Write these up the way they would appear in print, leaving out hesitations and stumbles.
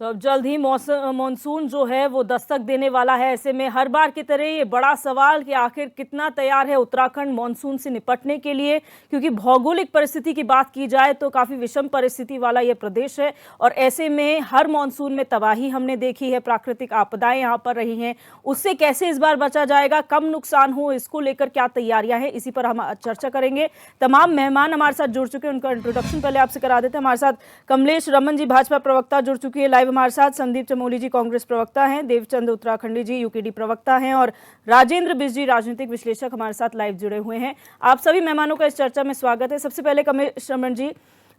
तो अब जल्द ही मॉनसून जो है वो दस्तक देने वाला है। ऐसे में हर बार की तरह ये बड़ा सवाल कि आखिर कितना तैयार है उत्तराखंड मॉनसून से निपटने के लिए, क्योंकि भौगोलिक परिस्थिति की बात की जाए तो काफी विषम परिस्थिति वाला ये प्रदेश है। और ऐसे में हर मॉनसून में तबाही हमने देखी है, प्राकृतिक आपदाएं यहाँ पर रही हैं। उससे कैसे इस बार बचा जाएगा, कम नुकसान हो, इसको लेकर क्या तैयारियां हैं, इसी पर हम चर्चा करेंगे। तमाम मेहमान हमारे साथ जुड़ चुके हैं, उनका इंट्रोडक्शन पहले आपसे करा देते हैं। हमारे साथ कमलेश रमन जी भाजपा प्रवक्ता जुड़ चुकी है लाइव हमारे साथ, संदीप चमोली जी कांग्रेस प्रवक्ता हैं, देवचंद उत्तराखंडी जी यूकेडी प्रवक्ता हैं और राजेंद्र बिज जी राजनीतिक विश्लेषक हमारे साथ लाइव जुड़े हुए हैं। आप सभी मेहमानों का इस चर्चा में स्वागत है। सबसे पहले कमलेश रमन जी,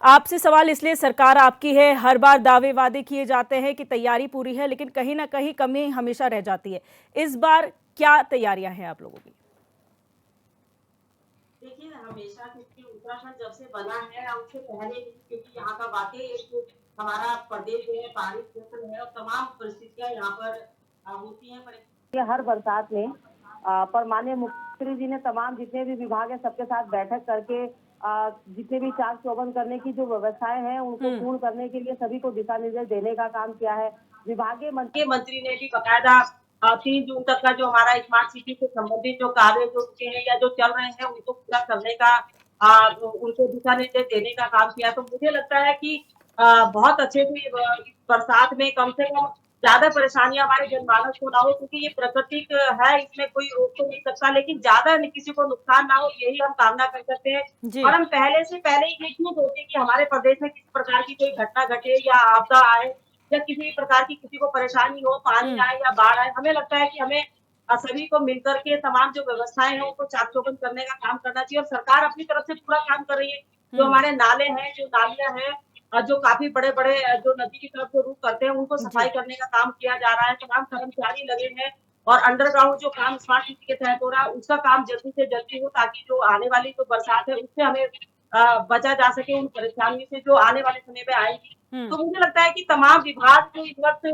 आपसे सवाल इसलिए, सरकार आपकी है, हर बार दावे वादे किए जाते हैं कि तैयारी पूरी है, लेकिन कहीं ना कहीं कमी हमेशा रह जाती है। इस बार क्या तैयारियां हैं आप लोगों की? देखिए, हमेशा क्योंकि उत्तराखंड जब से बना है और उससे पहले भी, क्योंकि यहाँ का वाकई एक हमारा प्रदेश जो है पहाड़ी क्षेत्र है और तमाम परिस्थितियां यहाँ पर होती हैं। पर ये हर बरसात में पर माननीय मुख्यमंत्री जी ने तमाम जितने भी विभाग है सबके साथ बैठक करके जितने भी चाक चौबंद करने की जो व्यवस्थाएं हैं उनको पूर्ण करने के लिए सभी को दिशा निर्देश देने का काम किया है। विभागीय मंत्री ने भी बकायदा 3 जून तक का जो हमारा स्मार्ट सिटी से संबंधित जो कार्य जो रुके हैं या जो चल रहे हैं उनको पूरा करने का उनको दिशा निर्देश देने का काम किया। तो मुझे लगता है कि बहुत अच्छे से इस बरसात में कम से कम ज्यादा परेशानियां हमारे जनमानस को ना हो, क्योंकि ये प्राकृतिक है, इसमें कोई रोक तो नहीं सकता, लेकिन ज्यादा किसी को नुकसान ना हो यही हम कामना कर सकते हैं। जी। और हम पहले से पहले ये क्यों सोचे कि हमारे प्रदेश में किसी प्रकार की कोई घटना घटे या आपदा आए या किसी भी प्रकार की किसी को परेशानी हो, पानी आए या बाढ़ आए। हमें लगता है कि हमें सभी को मिलकर के तमाम जो व्यवस्थाएं हैं उनको चाक चौबंद करने का काम करना चाहिए और सरकार अपनी तरफ से पूरा काम कर रही है। जो हमारे नाले हैं, जो नालियां हैं, जो काफी बड़े-बड़े जो नदी की तरफ जो रुख करते हैं उनको जी। सफाई करने का काम किया जा रहा है। तमाम कर्मचारी लगे हैं और अंडरग्राउंड जो काम स्मार्ट सिटी के तहत हो रहा है उसका काम जल्दी से जल्दी हो, ताकि जो आने वाली जो बरसात है उससे हमें बचा जा सके, उन परेशानियों से जो आने वाले समय में आएगी। तो मुझे लगता है कि तमाम विभाग जो इस वक्त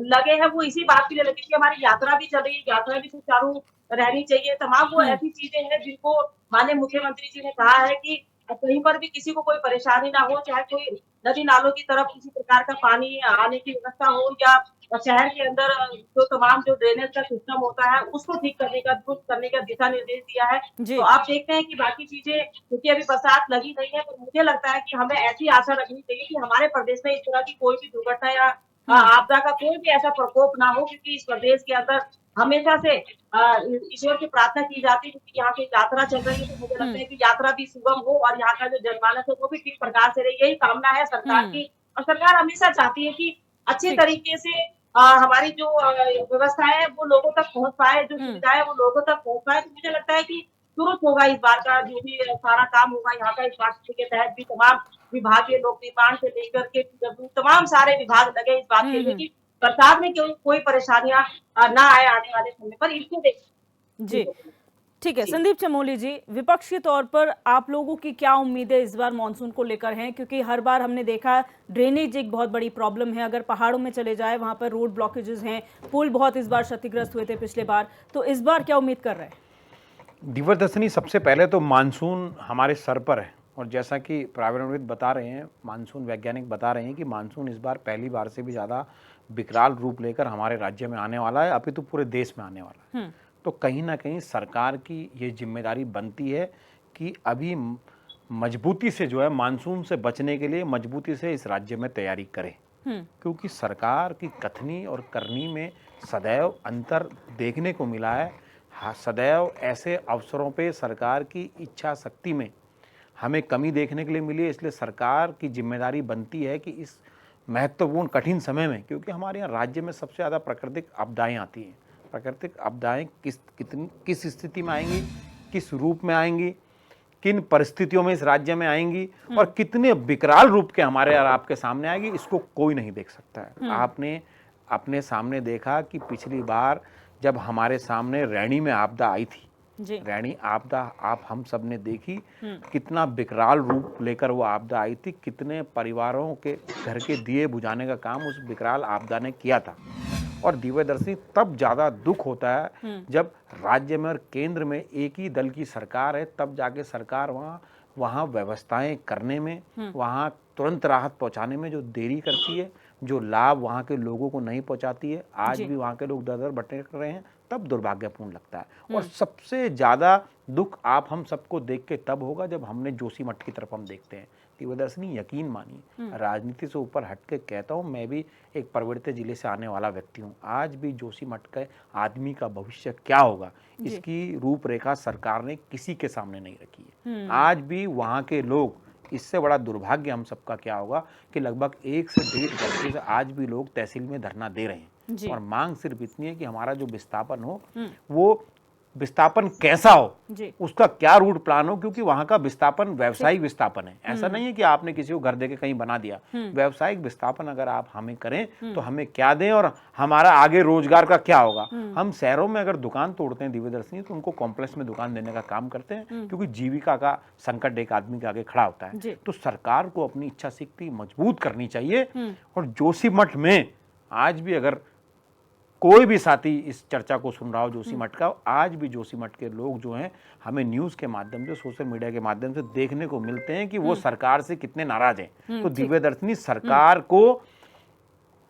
लगे हैं वो इसी बात के लिए लगे कि हमारी यात्रा भी चल रही है, यात्रा भी सुचारू रहनी चाहिए। तमाम वो ऐसी चीजें हैं जिनको माननीय मुख्यमंत्री जी ने कहा है कि कहीं पर भी किसी को कोई परेशानी ना हो, चाहे कोई नदी नालों की तरफ किसी प्रकार का पानी आने की व्यवस्था हो या शहर के अंदर जो तमाम जो ड्रेनेज का सिस्टम होता है उसको ठीक करने का, दुरुस्त करने का दिशा निर्देश दिया है। तो जी। आप देखते हैं कि बाकी चीजें, क्योंकि अभी बरसात लगी नहीं है, तो मुझे लगता है कि हमें ऐसी आशा रखनी चाहिए कि हमारे प्रदेश में इस तरह की कोई भी दुर्घटना या आपदा का कोई भी ऐसा प्रकोप ना हो, क्योंकि इस प्रदेश के अंदर हमेशा से ईश्वर की प्रार्थना की जाती है, क्योंकि यहाँ की यात्रा चल रही है। तो मुझे लगता है कि यात्रा भी सुगम हो और यहाँ का जो जनमानस है वो भी ठीक प्रकार से रहे, यही कामना है सरकार की। और सरकार हमेशा चाहती है कि अच्छे ठीक। तरीके से हमारी जो व्यवस्थाएं है वो लोगों तक पहुंच पाए, जो सुविधाएं वो लोगों तक पहुंच पाए। तो मुझे लगता है कि दुरुस्त होगा इस बार का जो भी सारा काम होगा यहाँ का स्मार्ट सिटी के तहत भी। तमाम विभागीय लोक निर्माण से लेकर के तमाम सारे विभाग लगे इस बात के लिए कि बरसात में कोई परेशानियां ना आए आने वाले समय पर, इसको देख। जी। ठीक है, जी। संदीप चमोली जी, विपक्ष के तौर पर आप लोगों की क्या उम्मीदें इस बार मॉनसून को लेकर हैं? क्योंकि हर बार हमने देखा ड्रेनेज एक बहुत बड़ी प्रॉब्लम है। अगर पहाड़ों में चले जाए वहां पर रोड ब्लॉकेजेस हैं, पुल बहुत इस बार क्षतिग्रस्त हुए थे पिछले बार, तो इस बार क्या उम्मीद कर रहे हैं? दिव्यदर्शनी, सबसे पहले तो मानसून हमारे सर पर है और जैसा कि प्रावीणविद बता रहे हैं, मानसून वैज्ञानिक बता रहे हैं कि मानसून इस बार पहली बार से भी ज़्यादा विकराल रूप लेकर हमारे राज्य में आने वाला है, अपितु पूरे देश में आने वाला है। तो कहीं ना कहीं सरकार की ये जिम्मेदारी बनती है कि अभी मजबूती से जो है मानसून से बचने के लिए मजबूती से इस राज्य में तैयारी करें, क्योंकि सरकार की कथनी और करनी में सदैव अंतर देखने को मिला है। हाँ, सदैव ऐसे अवसरों पे सरकार की इच्छा शक्ति में हमें कमी देखने के लिए मिली है। इसलिए सरकार की जिम्मेदारी बनती है कि इस महत्वपूर्ण कठिन समय में, क्योंकि हमारे यहाँ राज्य में सबसे ज़्यादा प्राकृतिक आपदाएं आती हैं, प्राकृतिक आपदाएं किस स्थिति में आएंगी, किस रूप में आएंगी, किन परिस्थितियों में इस राज्य में आएंगी और कितने विकराल रूप के हमारे और आपके सामने आएगी, इसको कोई नहीं देख सकता है। आपने अपने सामने देखा कि पिछली बार जब हमारे सामने रैनी में आपदा आई थी, रैनी आपदा आप हम सब ने देखी, कितना विकराल रूप लेकर वो आपदा आई थी, कितने परिवारों के घर के दिए बुझाने का काम उस विकराल आपदा ने किया था। और दिव्यदर्शी, तब ज़्यादा दुख होता है जब राज्य में और केंद्र में एक ही दल की सरकार है, तब जाके सरकार वहाँ व्यवस्थाएं करने में, वहाँ तुरंत राहत पहुँचाने में जो देरी करती है, जो लाभ वहाँ के लोगों को नहीं पहुँचाती है, आज जी। भी वहाँ के लोग दर-दर भटक रहे हैं, तब दुर्भाग्यपूर्ण लगता है। और सबसे ज़्यादा दुख आप हम सबको देख के तब होगा जब हमने जोशीमठ की तरफ हम देखते हैं। दिव्यदर्शनी, यकीन मानिए, राजनीति से ऊपर हट के कहता हूँ, मैं भी एक पर्वतीय जिले से आने वाला व्यक्ति हूँ। आज भी जोशीमठ के आदमी का भविष्य क्या होगा, इसकी रूपरेखा सरकार ने किसी के सामने नहीं रखी है। आज भी वहाँ के लोग, इससे बड़ा दुर्भाग्य हम सबका क्या होगा कि लगभग 1 से 1.5 घंटे से आज भी लोग तहसील में धरना दे रहे हैं और मांग सिर्फ इतनी है कि हमारा जो विस्थापन हो, वो विस्थापन कैसा हो, उसका क्या रूट प्लान हो, क्योंकि वहां का विस्थापन व्यावसायिक विस्थापन है। ऐसा नहीं है कि आपने किसी को घर देके कहीं बना दिया। व्यावसायिक विस्थापन अगर आप हमें करें तो हमें क्या दें और हमारा आगे रोजगार का क्या होगा। हम शहरों में अगर दुकान तोड़ते हैं दिव्यदर्शनी, तो उनको कॉम्प्लेक्स में दुकान देने का काम करते हैं, क्योंकि जीविका का संकट एक आदमी के आगे खड़ा होता है। तो सरकार को अपनी इच्छा शक्ति मजबूत करनी चाहिए। और जोशीमठ में आज भी अगर कोई भी साथी इस चर्चा को सुन रहा हो जोशीमठ का, आज भी जोशीमठ के लोग जो हैं, हमें न्यूज़ के माध्यम से, सोशल मीडिया के माध्यम से देखने को मिलते हैं कि वो सरकार से कितने नाराज हैं। तो दिव्यदर्शनी सरकार को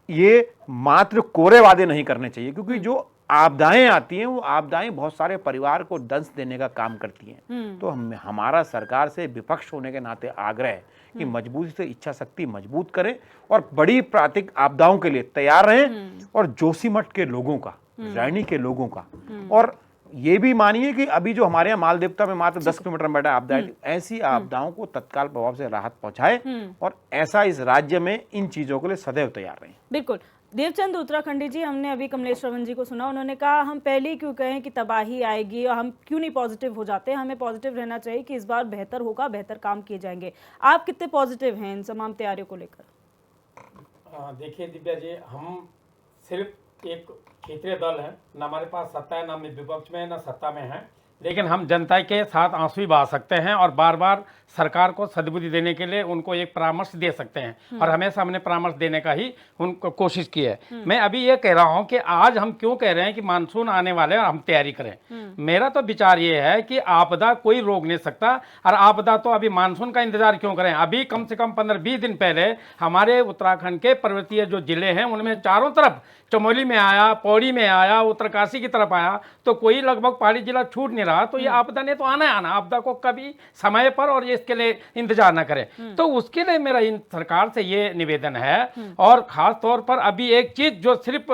ये मात्र कोरे वादे नहीं करने चाहिए, क्योंकि जो आपदाएं आती हैं, वो आपदाएं बहुत सारे परिवार को दंश देने का काम करती हैं। तो हमारा सरकार से विपक्ष होने के नाते आग्रह है कि मजबूती से इच्छा शक्ति मजबूत करें और बड़ी प्राकृतिक आपदाओं के लिए तैयार रहें। और जोशीमठ के लोगों का, रैनी के लोगों का, और ये भी मानिए कि अभी जो हमारे यहाँ माल देवता में मात्र 10 किलोमीटर में बैठा आपदा है, ऐसी आपदाओं को तत्काल प्रभाव से राहत पहुंचाए और ऐसा इस राज्य में इन चीजों के लिए सदैव तैयार रहें। बिल्कुल। देवचंद उत्तराखंडी जी, हमने अभी कमलेश रमन जी को सुना, उन्होंने कहा हम पहले ही क्यों कहें कि तबाही आएगी और हम क्यों नहीं पॉजिटिव हो जाते, हमें पॉजिटिव रहना चाहिए कि इस बार बेहतर होगा, बेहतर काम किए जाएंगे। आप कितने पॉजिटिव हैं इन तमाम तैयारियों को लेकर? देखिए दिव्या जी, हम सिर्फ एक क्षेत्रीय दल है, न हमारे पास सत्ता है, न विपक्ष में, न सत्ता में है, लेकिन हम जनता के साथ आंसू भी बहा सकते हैं और बार बार सरकार को सद्बुद्धि देने के लिए उनको एक परामर्श दे सकते हैं। और हमेशा हमने परामर्श देने का ही उनको कोशिश की है। मैं अभी ये कह रहा हूं कि आज हम क्यों कह रहे हैं कि मानसून आने वाले हैं और हम तैयारी करें। मेरा तो विचार ये है कि आपदा कोई रोक नहीं सकता, और आपदा तो अभी मानसून का इंतजार क्यों करें। अभी कम से कम 15-20 दिन पहले हमारे उत्तराखंड के पर्वतीय जो जिले हैं, उनमें चारों तरफ, चमोली में आया, पौड़ी में आया, उत्तरकाशी की तरफ आया, तो कोई लगभग पहाड़ी जिला छूट नहीं रहा। तो ये आपदा ने तो आना है आना, आपदा को कभी समय पर और इसके लिए इंतजार ना करें। तो उसके लिए मेरा इन सरकार से ये निवेदन है। और खास तौर पर अभी एक चीज जो सिर्फ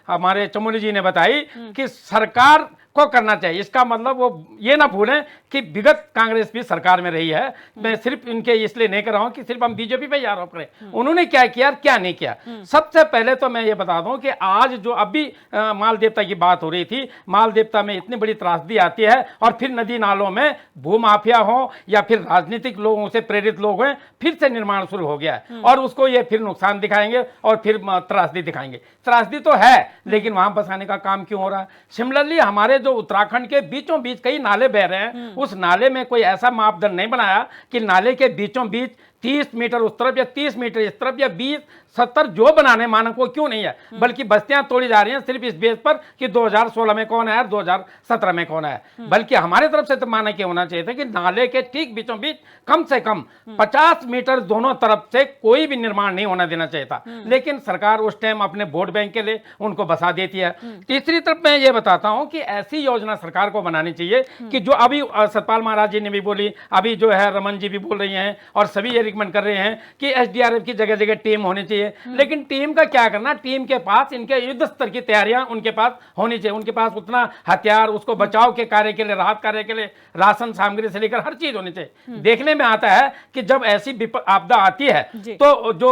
हमारे चमोली जी ने बताई कि सरकार को करना चाहिए, इसका मतलब वो ये ना भूलें कि विगत कांग्रेस भी सरकार में रही है। मैं सिर्फ इनके इसलिए नहीं कर रहा हूं कि सिर्फ हम बीजेपी पे आरोप करें, उन्होंने क्या किया क्या नहीं किया। सबसे पहले तो मैं ये बता दूं कि आज जो अभी माल देवता की बात हो रही थी, माल देवता में इतनी बड़ी त्रासदी आती है और फिर नदी नालों में भूमाफिया हो या फिर राजनीतिक लोगों से प्रेरित लोग हैं, फिर से निर्माण शुरू हो गया है और उसको ये फिर नुकसान दिखाएंगे और फिर त्रासदी दिखाएंगे। त्रासदी तो है, लेकिन वहां बसाने का काम क्यों हो रहा है। सिमिलरली हमारे जो उत्तराखंड के बीचों बीच कई नाले बह रहे हैं, उस नाले में कोई ऐसा मापदंड नहीं बनाया कि नाले के बीचों बीच 30 मीटर उस तरफ या 30 मीटर इस तरफ या 20-70 जो बनाने मानक वो क्यों नहीं है, बल्कि बस्तियां तोड़ी जा रही हैं सिर्फ इस बेस पर कि 2016 में कौन है और 2017 में कौन है। बल्कि हमारे तरफ से तो मानक ये होना चाहिए था कि नाले के ठीक बीचों बीच कम से कम 50 मीटर दोनों तरफ से कोई भी निर्माण नहीं होना देना चाहिए था। लेकिन सरकार उस टाइम अपने वोट बैंक के लिए उनको बसा देती है। तीसरी तरफ मैं ये बताता हूं कि ऐसी योजना सरकार को बनानी चाहिए कि जो अभी सतपाल महाराज जी ने भी बोली, अभी जो है रमन जी भी बोल रही हैं और सभी ये रिकमेंड कर रहे हैं कि एसडीआरएफ की जगह जगह टीम होनी चाहिए। लेकिन टीम का क्या करना, टीम के पास इनके युद्ध स्तर की तैयारियां उनके पास होनी चाहिए। उनके पास उतना हथियार, उसको बचाव के कार्य के लिए, राहत कार्य के लिए राशन सामग्री से लेकर हर चीज होनी चाहिए। देखने में आता है कि जब ऐसी आपदा आती है तो जो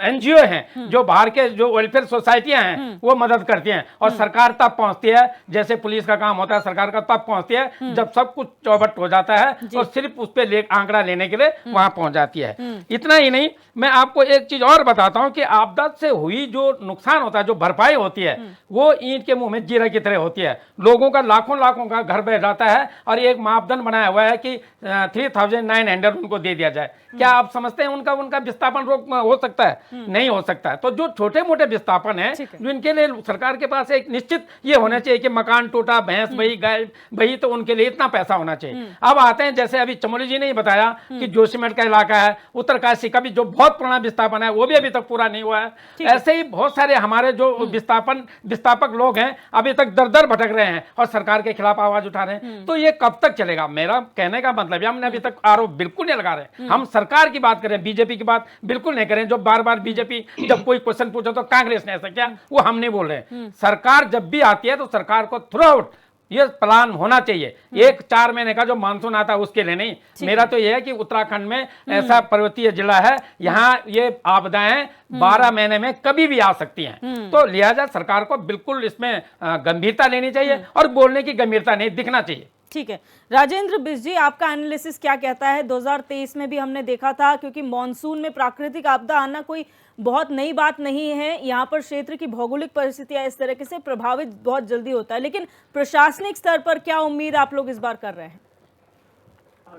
एनजीओ हैं, जो बाहर के जो वेलफेयर सोसाइटियां हैं, वो मदद करती हैं और सरकार तब पहुंचती है, जैसे पुलिस का काम होता है, सरकार का तब पहुंचती है जब सब कुछ चौबट हो जाता है और सिर्फ उस पर आंकड़ा लेने के लिए वहां पहुंच जाती है। इतना ही नहीं, मैं आपको एक चीज और बताता हूं कि आपदा से हुई जो नुकसान होता है, जो भरपाई होती है, वो ईंट के मुंह में जीरा की तरह होती है। लोगों का लाखों का घर बह जाता है और एक मापदंड बनाया हुआ है कि 3900 उनको दे दिया जाए। क्या आप समझते हैं उनका विस्थापन रोक हो सकता है? नहीं हो सकता है। तो जो छोटे मोटे विस्थापन है, जो इनके लिए सरकार के पास एक निश्चित ये होना चाहिए कि मकान टूटा, भैंस बही, गाय बही, तो उनके लिए इतना पैसा होना चाहिए। अब आते हैं, जैसे अभी चमोली जी ने ही बताया कि जोशीमठ का इलाका का है, उत्तरकाशी का भी जो बहुत पुराना विस्थापन है वो भी अभी तक पूरा नहीं हुआ है। ऐसे ही बहुत सारे हमारे जो विस्थापक लोग हैं अभी तक दर दर भटक रहे हैं और सरकार के खिलाफ आवाज उठा रहे हैं। तो ये कब तक चलेगा? मेरा कहने का मतलब है, हमने अभी तक आरोप बिल्कुल नहीं लगा रहे, हम सरकार की बात करें, बीजेपी की बात बिल्कुल नहीं करें। जो बार बार बीजेपी जब कोई क्वेश्चन पूछो तो कांग्रेस ने ऐसा किया, वो हम नहीं बोल रहे। सरकार जब भी आती है तो सरकार को थ्रू आउट ये प्लान होना चाहिए। एक 4 महीने का जो मानसून आता है उसके लिए नहीं। मेरा तो ये है कि उत्तराखंड में ऐसा पर्वतीय जिला है, यहाँ ये आपदाएं 12 महीने में कभी भी आ सकती हैं। तो लिहाजा सरकार को बिल्कुल इसमें गंभीरता लेनी चाहिए और बोलने की गंभीरता नहीं दिखना चाहिए। ठीक है, राजेंद्र बिष्ट जी, आपका एनालिसिस क्या कहता है? 2023 में भी हमने देखा था, क्योंकि मॉनसून में प्राकृतिक आपदा आना कोई बहुत नई बात नहीं है। यहाँ पर क्षेत्र की भौगोलिक परिस्थितियां इस तरीके से प्रभावित बहुत जल्दी होता है, लेकिन प्रशासनिक स्तर पर क्या उम्मीद आप लोग इस बार कर रहे हैं?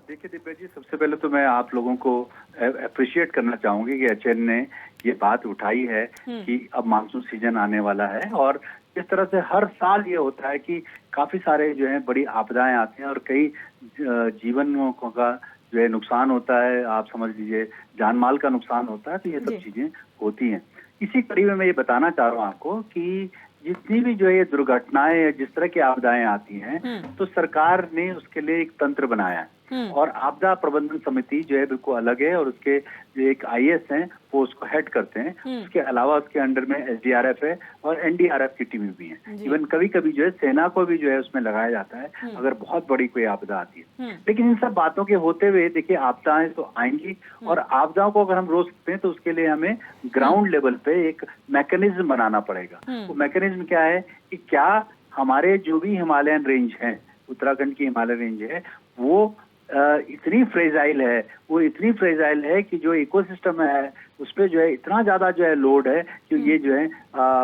देखिए दिव्या जी, सबसे पहले तो मैं आप लोगों को अप्रिशिएट करना चाहूंगी कि एचएन ने ये बात उठाई है कि अब मानसून सीजन आने वाला है। और इस तरह से हर साल ये होता है कि काफी सारे जो है बड़ी आपदाएं आती हैं और कई जीवनों का जो है नुकसान होता है, आप समझ लीजिए जान माल का नुकसान होता है। तो ये सब चीजें होती हैं। इसी कड़ी में मैं ये बताना चाह रहा हूँ आपको कि जितनी भी जो है ये दुर्घटनाएं, जिस तरह की आपदाएं आती हैं, तो सरकार ने उसके लिए एक तंत्र बनाया है। और आपदा प्रबंधन समिति जो है बिल्कुल अलग है और उसके जो एक आईएएस हैं वो उसको हेड करते हैं। उसके अलावा उसके अंडर में एसडीआरएफ है और एनडीआरएफ की टीमें भी हैं। इवन कभी कभी जो है सेना को भी जो है उसमें लगाया जाता है अगर बहुत बड़ी कोई आपदा आती है। लेकिन इन सब बातों के होते हुए देखिए, आपदाएं तो आएंगी और आपदाओं को अगर हम रोक सकते हैं तो उसके लिए हमें ग्राउंड लेवल पे एक मैकेनिज्म बनाना पड़ेगा। वो मैकेनिज्म क्या है कि क्या हमारे जो भी हिमालयन रेंज है, उत्तराखंड की हिमालय रेंज है, वो इतनी फ्रेजाइल है, वो इतनी फ्रेजाइल है कि जो इकोसिस्टम है उस पे जो है इतना ज्यादा जो है लोड है कि ये जो है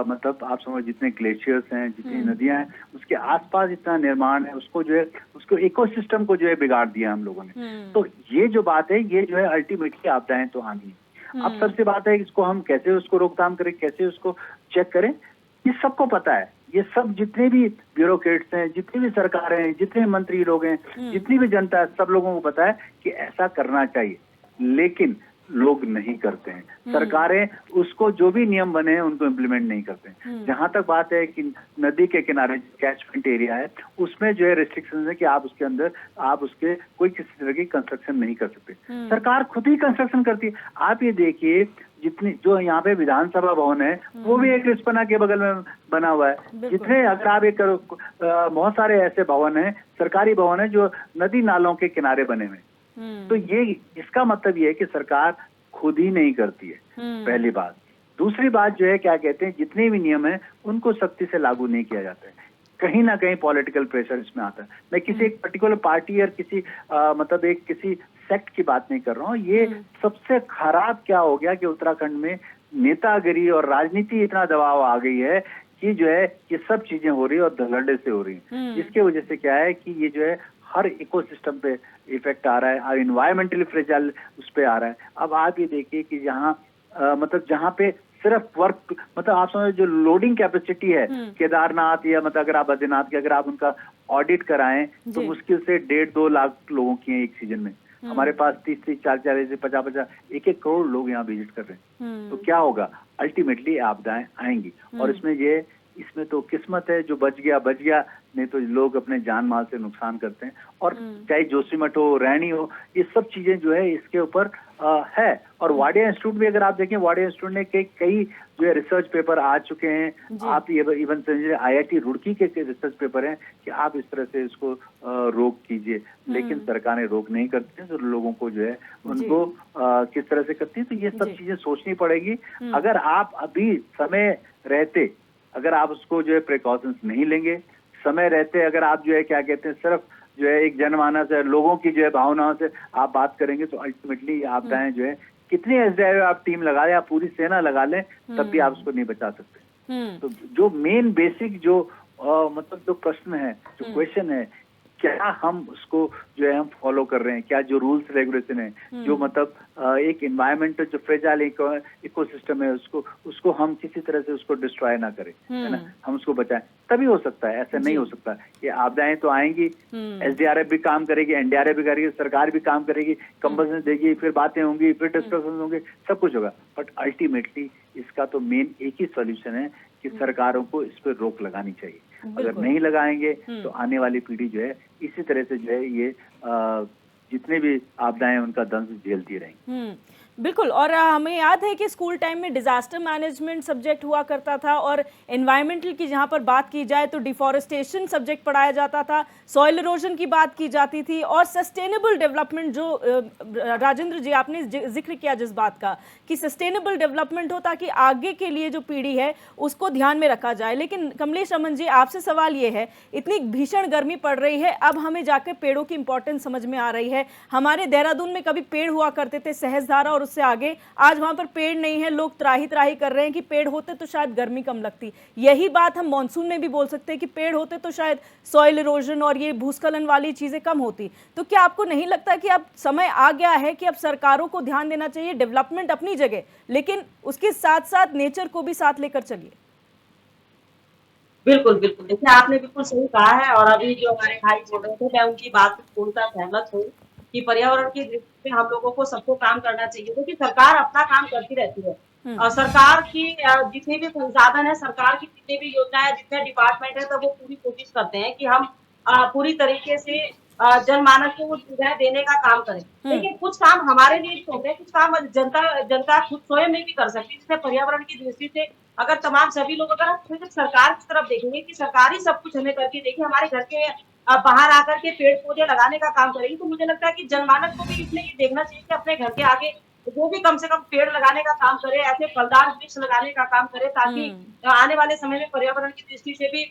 मतलब आप समझ, जितने ग्लेशियर्स हैं, जितनी नदियां हैं, उसके आसपास इतना निर्माण है, उसको जो है उसको इकोसिस्टम को जो है बिगाड़ दिया हम लोगों ने। तो ये जो बात है, ये जो है अल्टीमेटली आपदाएं तो आनी है। अब सबसे बात है कि इसको हम कैसे उसको रोकथाम करें, कैसे उसको चेक करें, ये सबको पता है। ये सब जितने भी ब्यूरोक्रेट्स हैं, जितनी भी सरकारें हैं, जितने मंत्री लोग हैं, जितनी भी जनता है, सब लोगों को पता है कि ऐसा करना चाहिए, लेकिन लोग नहीं करते हैं। सरकारें उसको जो भी नियम बने हैं उनको इम्प्लीमेंट नहीं करते हैं। जहां तक बात है कि नदी के किनारे कैचमेंट एरिया है, उसमें जो है रिस्ट्रिक्शंस है कि आप उसके अंदर आप उसके कोई किसी तरह की कंस्ट्रक्शन नहीं कर सकते। सरकार खुद ही कंस्ट्रक्शन करती है। आप ये देखिए, जितनी जो यहाँ पे विधानसभा भवन है वो भी एक रिस्पना के बगल में बना हुआ है। जितने अगर आप एक बहुत सारे ऐसे भवन है, सरकारी भवन है जो नदी नालों के किनारे बने हुए। तो ये इसका मतलब ये है कि सरकार खुद ही नहीं करती है, पहली बात। दूसरी बात जो है, क्या कहते हैं, जितने भी नियम है उनको सख्ती से लागू नहीं किया जाता है। कहीं ना कहीं पॉलिटिकल प्रेशर इसमें आता है। मैं किसी एक पर्टिकुलर पार्टी और किसी मतलब एक किसी सेक्ट की बात नहीं कर रहा हूँ। ये सबसे खराब क्या हो गया कि उत्तराखंड में नेतागिरी और राजनीति इतना दबाव आ गई है कि जो है ये सब चीजें हो रही है और धड़ल्ले से हो रही है। जिसके वजह से क्या है कि ये जो है हर इकोसिस्टम पे इफेक्ट आ रहा है और इन्वायरमेंटली फ्रेजाइल उस पे आ रहा है। अब आप ये देखिए कि जहाँ मतलब जहाँ पे सिर्फ वर्क, मतलब आप समझो जो लोडिंग कैपेसिटी है केदारनाथ या मतलब अगर आप बद्रीनाथ की अगर आप उनका ऑडिट कराएं तो मुश्किल से 1.5-2 लाख लोगों की है एक सीजन में। हमारे पास 30-30, 40-40, 50-50, 1-1 करोड़ लोग यहाँ विजिट कर रहे हैं। तो क्या होगा, अल्टीमेटली आपदाएं आएंगी। और इसमें तो किस्मत है, जो बच गया, नहीं तो लोग अपने जान माल से नुकसान करते हैं। और चाहे जोशीमठ हो, रैनी हो, ये सब चीजें जो है इसके ऊपर है। और वाडिया इंस्टीट्यूट भी अगर आप देखें, वाडिया इंस्टीट्यूट ने कई जो है रिसर्च पेपर आ चुके हैं। आप ये इवन समझिए IIT रुड़की के रिसर्च पेपर हैं कि आप इस तरह से इसको रोक कीजिए, लेकिन सरकारें रोक नहीं करती हैं। तो लोगों को जो है उनको किस तरह से करती है। तो ये सब चीजें सोचनी पड़ेगी। अगर आप अभी समय रहते अगर आप उसको जो है प्रिकॉशंस नहीं लेंगे, समय रहते अगर आप जो है क्या कहते हैं सिर्फ जो है एक जनमानस है, लोगों की जो है भावनाओं से आप बात करेंगे, तो अल्टीमेटली आपदाएं जो है कितनी एसडीआरएफ आप टीम लगा लें, आप पूरी सेना लगा लें, तब भी आप उसको नहीं बचा सकते। तो जो मेन बेसिक जो मतलब जो प्रश्न है, जो क्वेश्चन है, क्या हम उसको जो है हम फॉलो कर रहे हैं, क्या जो रूल्स रेगुलेशन है, जो मतलब एक एनवायरमेंटल जो फ्रेजाइल इकोसिस्टम है उसको हम किसी तरह से उसको डिस्ट्रॉय ना करें, है ना, हम उसको बचाएं, तभी हो सकता है। ऐसा नहीं हो सकता। ये आपदाएं तो आएंगी, एसडीआरएफ भी काम करेगी, एनडीआरएफ भी करेगी, सरकार भी काम करेगी, कंपल्सन देगी, फिर बातें होंगी, फिर डिस्कशन होंगे, सब कुछ होगा, बट अल्टीमेटली इसका तो मेन एक ही सॉल्यूशन है कि सरकारों को इस पर रोक लगानी चाहिए। अगर नहीं लगाएंगे तो आने वाली पीढ़ी जो है इसी तरह से जो है ये जितने भी आपदाएं उनका दंश झेलती रहेंगी। बिल्कुल। और हमें याद है कि स्कूल टाइम में डिजास्टर मैनेजमेंट सब्जेक्ट हुआ करता था, और एनवायरमेंटल की जहाँ पर बात की जाए तो डिफॉरेस्टेशन सब्जेक्ट पढ़ाया जाता था, सॉइल इरोजन की बात की जाती थी, और सस्टेनेबल डेवलपमेंट जो राजेंद्र जी आपने जिक्र किया जिस बात का कि सस्टेनेबल डेवलपमेंट हो ताकि आगे के लिए जो पीढ़ी है उसको ध्यान में रखा जाए। लेकिन कमलेश रमन जी, आपसे सवाल ये है, इतनी भीषण गर्मी पड़ रही है, अब हमें जाकर पेड़ों की इंपॉर्टेंस समझ में आ रही है। हमारे देहरादून में कभी पेड़ हुआ करते थे, सहजधारा और उससे आगे, आज वहां पर पेड़ नहीं है, लोग त्राही त्राही कर रहे हैं कि पेड़ होते तो शायद गर्मी कम लगती। यही बात हम मॉनसून में भी बोल सकते हैं कि पेड़ होते तो शायद सॉइल इरोजन और ये भूस्खलन वाली चीजें कम होती। तो क्या आपको नहीं लगता कि अब समय आ गया है कि अब सरकारों को ध्यान देना चाहिए, डेवलपमेंट अपनी जगह, लेकिन उसके साथ साथ नेचर को भी साथ लेकर चलिए? बिल्कुल, बिल्कुल। देखिए, आपने बिल्कुल सही कहा है, और अभी जो हमारे भाई बोल रहे थे, मैं उनकी बात से पूर्णतः सहमत हूँ कि पर्यावरण की दृष्टि से हम लोगों को सबको काम करना चाहिए, क्योंकि सरकार अपना काम करती रहती है। और सरकार की जितने भी संसाधन है, सरकार की जितनी भी योजनाएँ, जितने डिपार्टमेंट है, तो वो पूरी कोशिश करते हैं कि हम पूरी तरीके से जनमानस को वो सुविधाएँ देने का काम करें। लेकिन कुछ काम हमारे लिए भी होते हैं, कुछ काम जनता खुद स्वयं नहीं भी कर सकती। जैसे पर्यावरण की दृष्टि से अगर तमाम सभी लोग अगर सिर्फ सरकार की तरफ देखेंगे कि सरकार ही सब कुछ हमें करके देगी, हमारे घर के बाहर आकर के पेड़ पौधे लगाने का काम करेगी, तो मुझे लगता है कि जनमानस को भी इसलिए ये देखना चाहिए कि अपने घर के आगे वो भी कम से कम पेड़ लगाने का काम करे, ऐसे फलदार वृक्ष लगाने का काम करे, ताकि आने वाले समय में पर्यावरण की दृष्टि से भी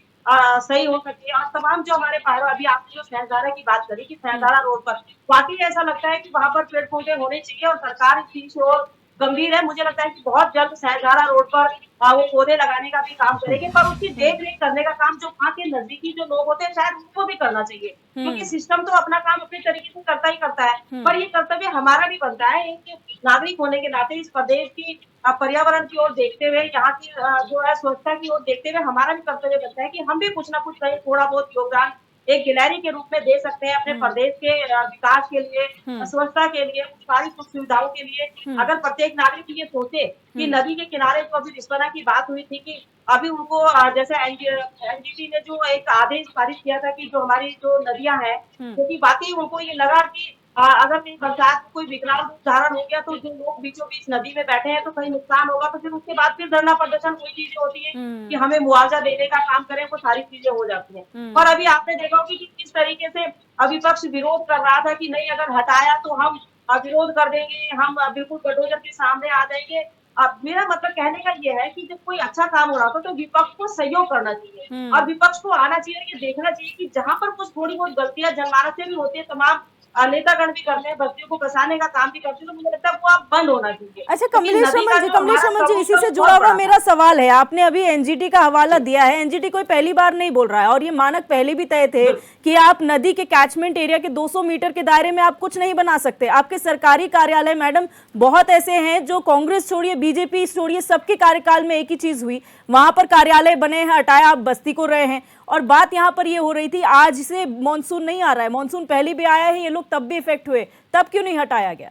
सही हो सके। और तमाम जो हमारे पहाड़ों, अभी आपने जो सहजधारा की बात करी कि सहजधारा रोड पर वाकई ऐसा लगता है कि वहां पर पेड़ पौधे होने चाहिए, और सरकार इस चीज से और गंभीर है। मुझे लगता है कि बहुत जल्द सहजधारा रोड पर वो पौधे लगाने का भी काम करेंगे, पर उसकी देख रेख करने का काम जो वहाँ के नजदीकी जो लोग होते हैं शायद उनको भी करना चाहिए, क्योंकि सिस्टम तो अपना काम अपने तरीके से करता ही करता है, पर ये कर्तव्य हमारा भी बनता है एक नागरिक होने के नाते इस प्रदेश की पर्यावरण की ओर देखते हुए, यहाँ की जो है स्वच्छता की ओर देखते हुए हमारा भी कर्तव्य बनता है कि हम भी कुछ ना कुछ कहीं थोड़ा बहुत योगदान एक गिलहरी के रूप में दे सकते हैं अपने प्रदेश के विकास के लिए, स्वच्छता के लिए, सारी सुख सुविधाओं के लिए। अगर प्रत्येक नागरिक ये सोचे कि नदी के किनारे जो अभी रिस्पना की बात हुई थी कि अभी उनको जैसे एनजीटी ने जो एक आदेश पारित किया था कि जो हमारी जो नदियां हैं, क्योंकि वाकई उनको ये लगा कि अगर कहीं बरसात में कोई विकराल रूप धारण हो गया तो जो लोग बीचों बीच नदी में बैठे हैं तो कहीं नुकसान होगा, तो फिर उसके बाद फिर धरना प्रदर्शन कोई चीजें होती है कि हमें मुआवजा देने का काम करें, वो सारी चीजें हो जाती हैं। पर अभी आपने देखा होगा कि किस तरीके से विपक्ष विरोध कर रहा था कि नहीं, अगर हटाया तो हम विरोध कर देंगे, हम बिल्कुल बलडोजर के सामने आ जाएंगे। अब मेरा मतलब कहने का ये है कि जब कोई अच्छा काम हो रहा था तो विपक्ष को सहयोग करना चाहिए, और विपक्ष को आना चाहिए, ये देखना चाहिए कि जहां पर कुछ थोड़ी बहुत गलतियां जनमानस से भी होती है, तमाम नेतागण भी करते हैं, बस्तियों को बसाने का काम भी करते हैं, तो मुझे लगता है वो अब बंद होना चाहिए। अच्छा कमलेश रमन जी, इसी से जुड़ा हुआ मेरा सवाल है, आपने अभी एनजीटी का हवाला दिया है, एनजीटी कोई पहली बार नहीं बोल रहा है, और ये मानक पहले भी तय थे कि आप नदी के कैचमेंट एरिया के 200 मीटर के दायरे में आप कुछ नहीं बना सकते। आपके सरकारी कार्यालय मैडम बहुत ऐसे हैं जो कांग्रेस छोड़िए, बीजेपी छोड़िए, सबके कार्यकाल में एक ही चीज हुई, वहां पर कार्यालय बने हैं, हटाया, आप बस्ती को रहे हैं। और बात यहाँ पर ये हो रही थी, आज से मॉनसून नहीं आ रहा है, मॉनसून पहले भी आया है, ये लोग तब भी इफेक्ट हुए, तब क्यों नहीं हटाया गया?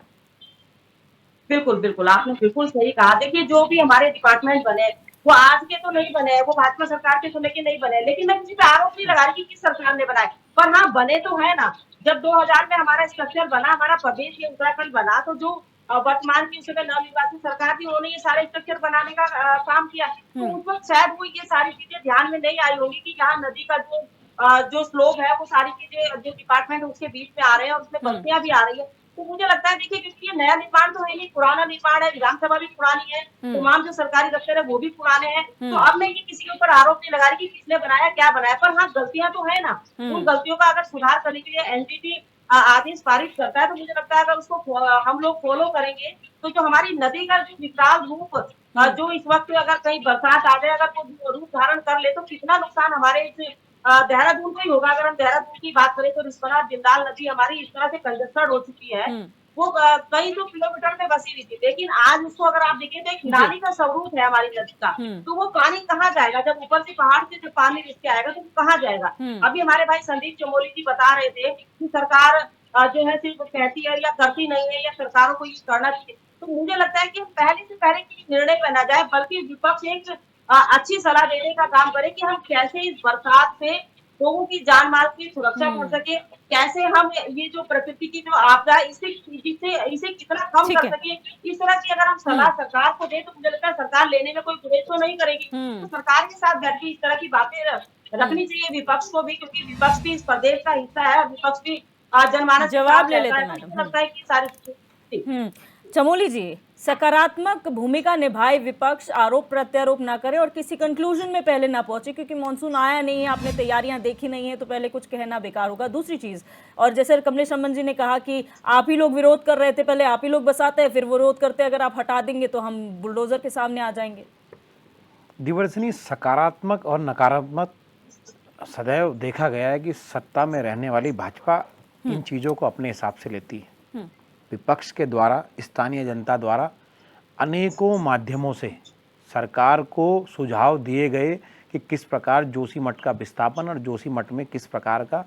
बिल्कुल, बिल्कुल, आपने बिल्कुल सही कहा। देखिए, जो भी हमारे डिपार्टमेंट बने वो आज के तो नहीं बने हैं, वो भाजपा सरकार के समय के नहीं बने, लेकिन मैं किसी पे आरोप नहीं लगा रही कि किस सरकार ने बनाए, पर हाँ बने तो है ना। जब 2000 में हमारा स्ट्रक्चर बना, हमारा प्रदेश ये उत्तराखंड बना, तो जो वर्तमान की उस समय नवनिर्वाचित सरकार थी, उन्होंने ये सारे स्ट्रक्चर बनाने का काम किया, तो उस वक्त शायद वो ये सारी चीजें ध्यान में नहीं आई होगी कि यहाँ नदी का जो स्लोप है, वो सारी चीजें जो डिपार्टमेंट उसके बीच में आ रहे हैं और उसमें बस्तियां भी आ रही है। तो मुझे लगता है, देखिए, क्योंकि ये नया निर्माण तो है नहीं, पुराना निर्माण है, विधानसभा भी पुरानी है, तमाम जो सरकारी दफ्तर है वो भी पुराने हैं, तो अब मैं ये किसी के ऊपर आरोप नहीं लगा रही कि किसने बनाया, क्या बनाया, पर हाँ गलतियां तो है ना। उन गलतियों का अगर सुधार करने के लिए एनजीटी आदेश पारित करता है, तो मुझे लगता है अगर उसको हम लोग फॉलो करेंगे तो जो हमारी नदी का जो विकराल रूप जो इस वक्त अगर कहीं बरसात आ जाए, अगर वो रूप धारण कर ले, तो कितना नुकसान हमारे इस देहरादून का ही होगा। अगर हम देहरादून की बात करें तो रिस्पना जिंदाल नदी हमारी इस तरह से कंजस्टेड हो चुकी है, वो कई 2 किलोमीटर में बसी हुई थी, लेकिन आज उसको अगर आप देखें तो एक नाली का स्वरूप है हमारी नदी का, तो वो पानी कहाँ जाएगा? जब ऊपर से पहाड़ से जब पानी नीचे आएगा तो कहाँ जाएगा? अभी हमारे भाई संदीप चमोली जी बता रहे थे कि सरकार जो है सिर्फ कहती है या करती नहीं है, या सरकारों को ये करना चाहिए। तो मुझे लगता है कि पहले से पहले कि निर्णय में ना जाए, बल्कि विपक्ष एक अच्छी सलाह देने का काम करे कि हम कैसे इस बरसात से लोगों की जान माल की सुरक्षा कर सके, कैसे हम ये जो प्रकृति की जो आपदा है इसे कितना कम ठीक कर है। सके। इस तरह की अगर हम सलाह सरकार को दें तो मुझे लगता है सरकार लेने में कोई गुरेज तो नहीं करेगी। तो सरकार के साथ बैठ के इस तरह की बातें रखनी चाहिए विपक्ष को भी, क्योंकि विपक्ष भी इस प्रदेश का हिस्सा है, विपक्ष भी जनमानस के जवाब साथ ले रहता लेते है। मैडम। तो मुझे लगता है कि सारी चीजें चमोली जी, सकारात्मक भूमिका निभाए विपक्ष, आरोप प्रत्यारोप ना करे और किसी कंक्लूजन में पहले ना पहुंचे, क्योंकि मॉनसून आया नहीं है, आपने तैयारियां देखी नहीं है, तो पहले कुछ कहना बेकार होगा। दूसरी चीज, और जैसे कमलेश रमन जी ने कहा कि आप ही लोग विरोध कर रहे थे, पहले आप ही लोग बसाते हैं फिर विरोध करते हैं, अगर आप हटा देंगे तो हम बुलडोजर के सामने आ जाएंगे। दिवर्सनी, सकारात्मक और नकारात्मक सदैव देखा गया है कि सत्ता में रहने वाली भाजपा इन चीज़ों को अपने हिसाब से लेती है। विपक्ष के द्वारा, स्थानीय जनता द्वारा अनेकों माध्यमों से सरकार को सुझाव दिए गए कि किस प्रकार जोशीमठ का विस्थापन और जोशीमठ में किस प्रकार का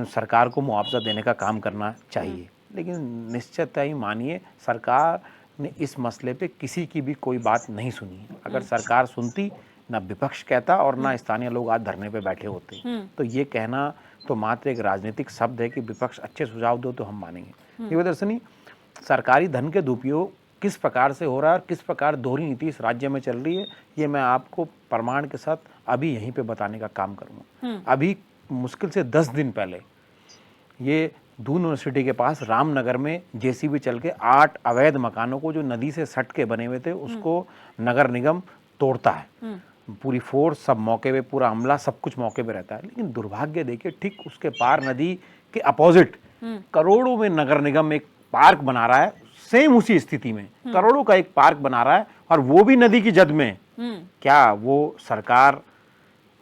सरकार को मुआवजा देने का काम करना चाहिए, लेकिन निश्चित ही मानिए सरकार ने इस मसले पे किसी की भी कोई बात नहीं सुनी। अगर सरकार सुनती, ना विपक्ष कहता और ना स्थानीय लोग आज धरने पे बैठे होते। तो ये कहना तो मात्र एक राजनीतिक शब्द है कि विपक्ष अच्छे सुझाव दो तो हम मानेंगे। दिव्यदर्शनी, सरकारी धन के दुरुपयोग किस प्रकार से हो रहा है और किस प्रकार दोहरी नीति इस राज्य में चल रही है, ये मैं आपको प्रमाण के साथ अभी यहीं पे बताने का काम करूँगा। अभी मुश्किल से 10 दिन पहले ये दून यूनिवर्सिटी के पास रामनगर में जेसीबी चल के 8 अवैध मकानों को जो नदी से सट के बने हुए थे उसको नगर निगम तोड़ता है। पूरी फोर्स, सब मौके पे, पूरा अमला सब कुछ मौके पे रहता है। लेकिन दुर्भाग्य देखिए, ठीक उसके पार नदी के अपोजिट करोड़ों में नगर निगम एक पार्क बना रहा है, सेम उसी स्थिति में करोड़ों का एक पार्क बना रहा है, और वो भी नदी की जद में। क्या वो सरकार,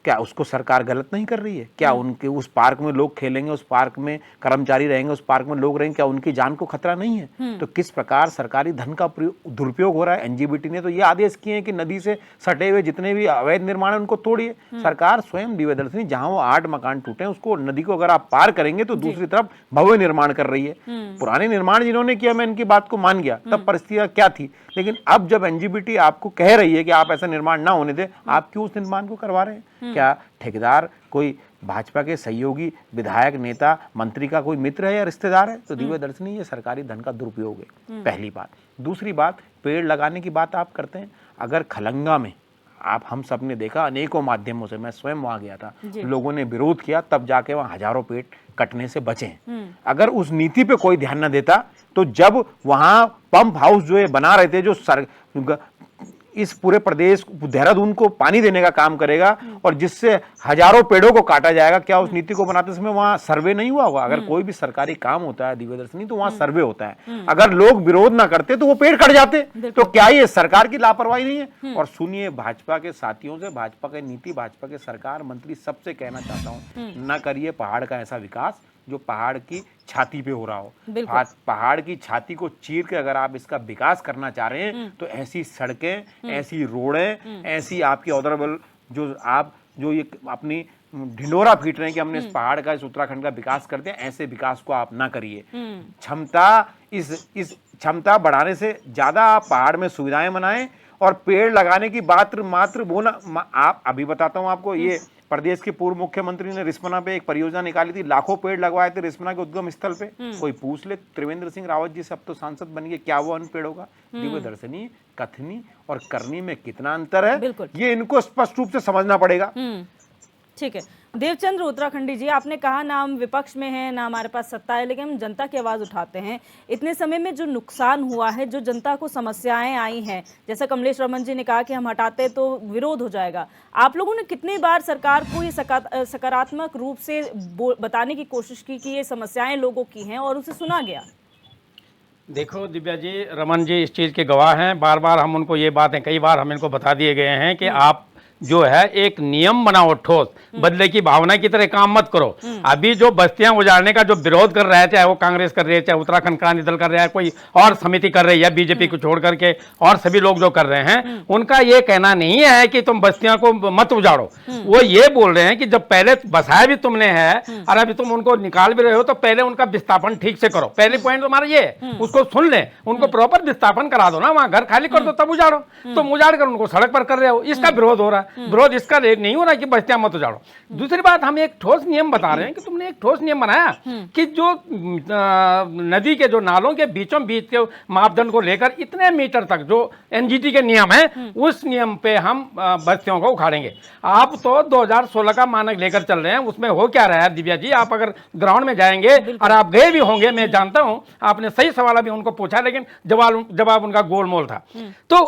क्या उसको सरकार गलत नहीं कर रही है? क्या उनके उस पार्क में लोग खेलेंगे, उस पार्क में कर्मचारी रहेंगे, उस पार्क में लोग रहेंगे, क्या उनकी जान को खतरा नहीं है? तो किस प्रकार सरकारी धन का दुरुपयोग हो रहा है। एनजीबीटी ने तो ये आदेश किए हैं कि नदी से सटे हुए जितने भी अवैध निर्माण है उनको तोड़िए। सरकार स्वयं, दिव्यदर्शनी, जहां वो 8 मकान टूटे हैं उसको, नदी को अगर आप पार करेंगे तो दूसरी तरफ भव्य निर्माण कर रही है। पुराने निर्माण जिन्होंने किया, मैं इनकी बात को मान गया, तब परिस्थितियां क्या थी। लेकिन अब जब एनजीबीटी आपको कह रही है कि आप ऐसा निर्माण ना होने दें, आप क्यों उस निर्माण को करवा रहे हैं? क्या ठेकेदार कोई भाजपा के सहयोगी विधायक, नेता, मंत्री का कोई मित्र है या रिश्तेदार है? तो दिव्यदर्शनी, ये सरकारी धन का दुरुपयोग है, पहली बात। दूसरी बात, पेड़ लगाने की बात आप करते हैं। अगर खलंगा में हम सब ने देखा, अनेकों माध्यमों से, मैं स्वयं वहां गया था, लोगों ने विरोध किया, तब जाके वहां हजारों पेड़ कटने से बचे। अगर उस नीति पे कोई ध्यान न देता, तो जब वहां पंप हाउस जो ये बना रहे थे, जो इस पूरे प्रदेश, देहरादून को पानी देने का काम करेगा और जिससे हजारों पेड़ों को काटा जाएगा, क्या उस नीति को बनाते समय वहां सर्वे नहीं हुआ होगा? अगर कोई भी सरकारी काम होता है दिव्यदर्शनी, तो वहां सर्वे होता है। अगर लोग विरोध ना करते तो वो पेड़ कट जाते। तो क्या ये सरकार की लापरवाही नहीं है? और सुनिए, भाजपा के साथियों से, भाजपा के नीति, भाजपा के सरकार मंत्री सबसे कहना चाहता हूँ, न करिए पहाड़ का ऐसा विकास जो पहाड़ की छाती पे हो रहा हो। पहाड़ की छाती को चीर के अगर आप इसका विकास करना चाह रहे हैं, तो ऐसी सड़कें, ऐसी रोडें, ऐसी आपकी ऑदरेबल जो ये अपनी ढिंडोरा पीट रहे हैं कि हमने इस पहाड़ का, इस उत्तराखंड का विकास करते हैं, ऐसे विकास को आप ना करिए। इस क्षमता बढ़ाने से ज्यादा आप पहाड़ में सुविधाएं बनाएं और पेड़ लगाने की बात मात्र बोला। आप अभी बताता हूं आपको, ये प्रदेश के पूर्व मुख्यमंत्री ने रिस्पना पे एक परियोजना निकाली थी, लाखों पेड़ लगवाए थे रिस्पना के उद्गम स्थल पे। कोई पूछ ले, त्रिवेंद्र सिंह रावत जी से अब तो सांसद बन गए, क्या वो अन पेड़ होगा? दिव्यदर्शनी, कथनी और करनी में कितना अंतर है, ये इनको स्पष्ट रूप से समझना पड़ेगा। ठीक है। देवचंद्र उत्तराखंडी जी, आपने कहा ना हम विपक्ष में हैं, ना हमारे पास सत्ता है, लेकिन हम जनता की आवाज़ उठाते हैं। इतने समय में जो नुकसान हुआ है, जो जनता को समस्याएं आई हैं, जैसा कमलेश रमन जी ने कहा कि हम हटाते तो विरोध हो जाएगा, आप लोगों ने कितनी बार सरकार को ये सकारात्मक रूप से बताने की कोशिश की कि ये समस्याएं लोगों की हैं और उसे सुना गया? देखो दिव्या जी, रमन जी इस चीज़ के गवाह हैं। बार बार हम उनको ये बातें, कई बार हम इनको बता दिए गए हैं कि आप जो है एक नियम बनाओ ठोस, बदले की भावना की तरह काम मत करो। अभी जो बस्तियां उजाड़ने का जो विरोध कर रहा है, चाहे वो कांग्रेस कर रही है, चाहे उत्तराखंड क्रांति दल कर रहा है, कोई और समिति कर रही है बीजेपी को छोड़ करके, और सभी लोग जो कर रहे हैं, उनका ये कहना नहीं है कि तुम बस्तियों को मत उजाड़ो। वो ये बोल रहे हैं कि जब पहले बसाया भी तुमने है और अभी तुम उनको निकाल भी रहे हो, तो पहले उनका विस्थापन ठीक से करो। पहले पॉइंट तुम्हारा ये है, उसको सुन ले, उनको प्रॉपर विस्थापन करा दो ना, वहां घर खाली कर दो तब उजाड़ो। तुम उजाड़ कर उनको सड़क पर कर रहे हो, इसका विरोध हो रहा है। विरोध इसका नहीं हो रहा कि बस्तियां मत उजाड़ो। दूसरी बात, हम एक ठोस नियम बता रहे हैं कि तुमने एक ठोस नियम बनाया कि जो नदी के जो नालों के बीचों बीच के मापदंड को लेकर इतने मीटर तक जो एनजीटी के नियम है, उस नियम पे हम बस्तियों को उखाड़ेंगे। आप तो 2016 का मानक लेकर चल रहे हैं, उसमें हो क्या रहा है दिव्या जी? आप अगर ग्राउंड में जाएंगे, और आप गए भी होंगे, मैं जानता हूं, आपने सही सवाल भी उनको पूछा, लेकिन जवाब उनका गोलमोल था। तो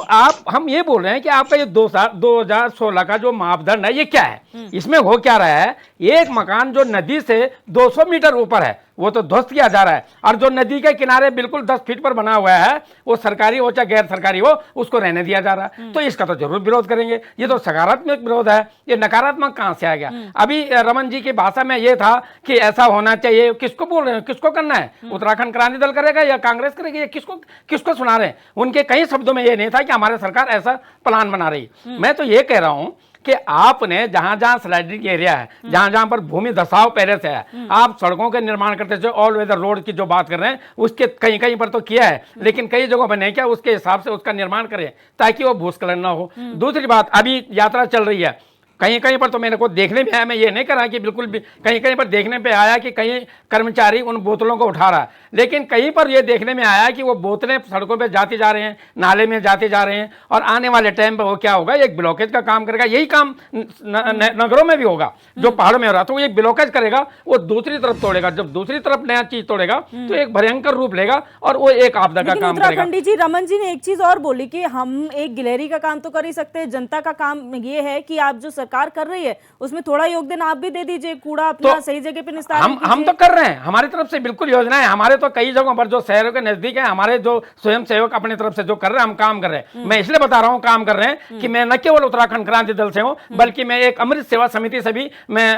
हम ये बोल रहे हैं कि आपका ये 2016 का जो मापदंड है, ये क्या है? इसमें हो क्या रहा है? एक मकान जो नदी से 200 मीटर ऊपर है, वो तो ध्वस्त किया जा रहा है, और जो नदी के किनारे बिल्कुल 10 फीट पर बना हुआ है, वो सरकारी हो चाहे गैर सरकारी हो, उसको रहने दिया जा रहा है। तो इसका तो जरूर विरोध करेंगे। ये तो सकारात्मक विरोध है, ये नकारात्मक कहां से आ गया? अभी रमन जी की भाषा में ये था कि ऐसा होना चाहिए। किसको बोल रहे हैं, किसको करना है? उत्तराखंड क्रांति दल करेगा या कांग्रेस करेगी? या किसको सुना रहे हैं? उनके कई शब्दों में ये नहीं था कि हमारी सरकार ऐसा प्लान बना रही। मैं तो ये कह रहा हूं कि आपने जहां जहां स्लाइडिंग एरिया है, जहां जहां पर भूमि धसाव पहले से है, आप सड़कों के निर्माण करते थे, ऑल वेदर रोड की जो बात कर रहे हैं, उसके कहीं कहीं पर तो किया है, लेकिन कई जगहों पर नहीं किया। उसके हिसाब से उसका निर्माण करें ताकि वो भूस्खलन ना हो। दूसरी बात, अभी यात्रा चल रही है, कहीं कहीं पर तो मेरे को देखने में आया, मैं ये नहीं कह रहा कि बिल्कुल भी, कहीं कहीं पर देखने पे आया कि कहीं कर्मचारी उन बोतलों को उठा रहा है, लेकिन कहीं पर ये देखने में आया कि वो बोतलें सड़कों पे जाती जा रहे हैं, नाले में जाते जा रहे हैं, और आने वाले टाइम पर वो क्या होगा, एक ब्लॉकेज का काम करेगा। यही काम नगरों में भी होगा, जो पहाड़ों में हो रहा, तो वो एक ब्लॉकेज करेगा, वो दूसरी तरफ तोड़ेगा। जब दूसरी तरफ नया चीज तोड़ेगा तो एक भयंकर रूप लेगा, और वो एक आपदा का काम करेगा। उत्तराखंडी जी, रमन जी ने एक चीज और बोली कि हम एक गिलहरी का काम तो कर ही सकते हैं, जनता का काम ये है कि आप जो सरकार कर रही है उसमें थोड़ा योगदान आप भी दे दीजिए, कूड़ा अपना तो सही जगह पे निस्तारण कीजिए। हम तो कर रहे हैं, हमारी तरफ से बिल्कुल योजना है। हमारे तो कई जगहों पर जो शहरों के नजदीक है, हमारे जो स्वयं सेवक अपनी तरफ से जो कर रहे हैं, हम काम कर रहे हैं। मैं इसलिए बता रहा हूं काम कर रहे हैं कि मैं न केवल उत्तराखंड क्रांति दल से हूं, बल्कि मैं एक अमृत सेवा समिति से भी मैं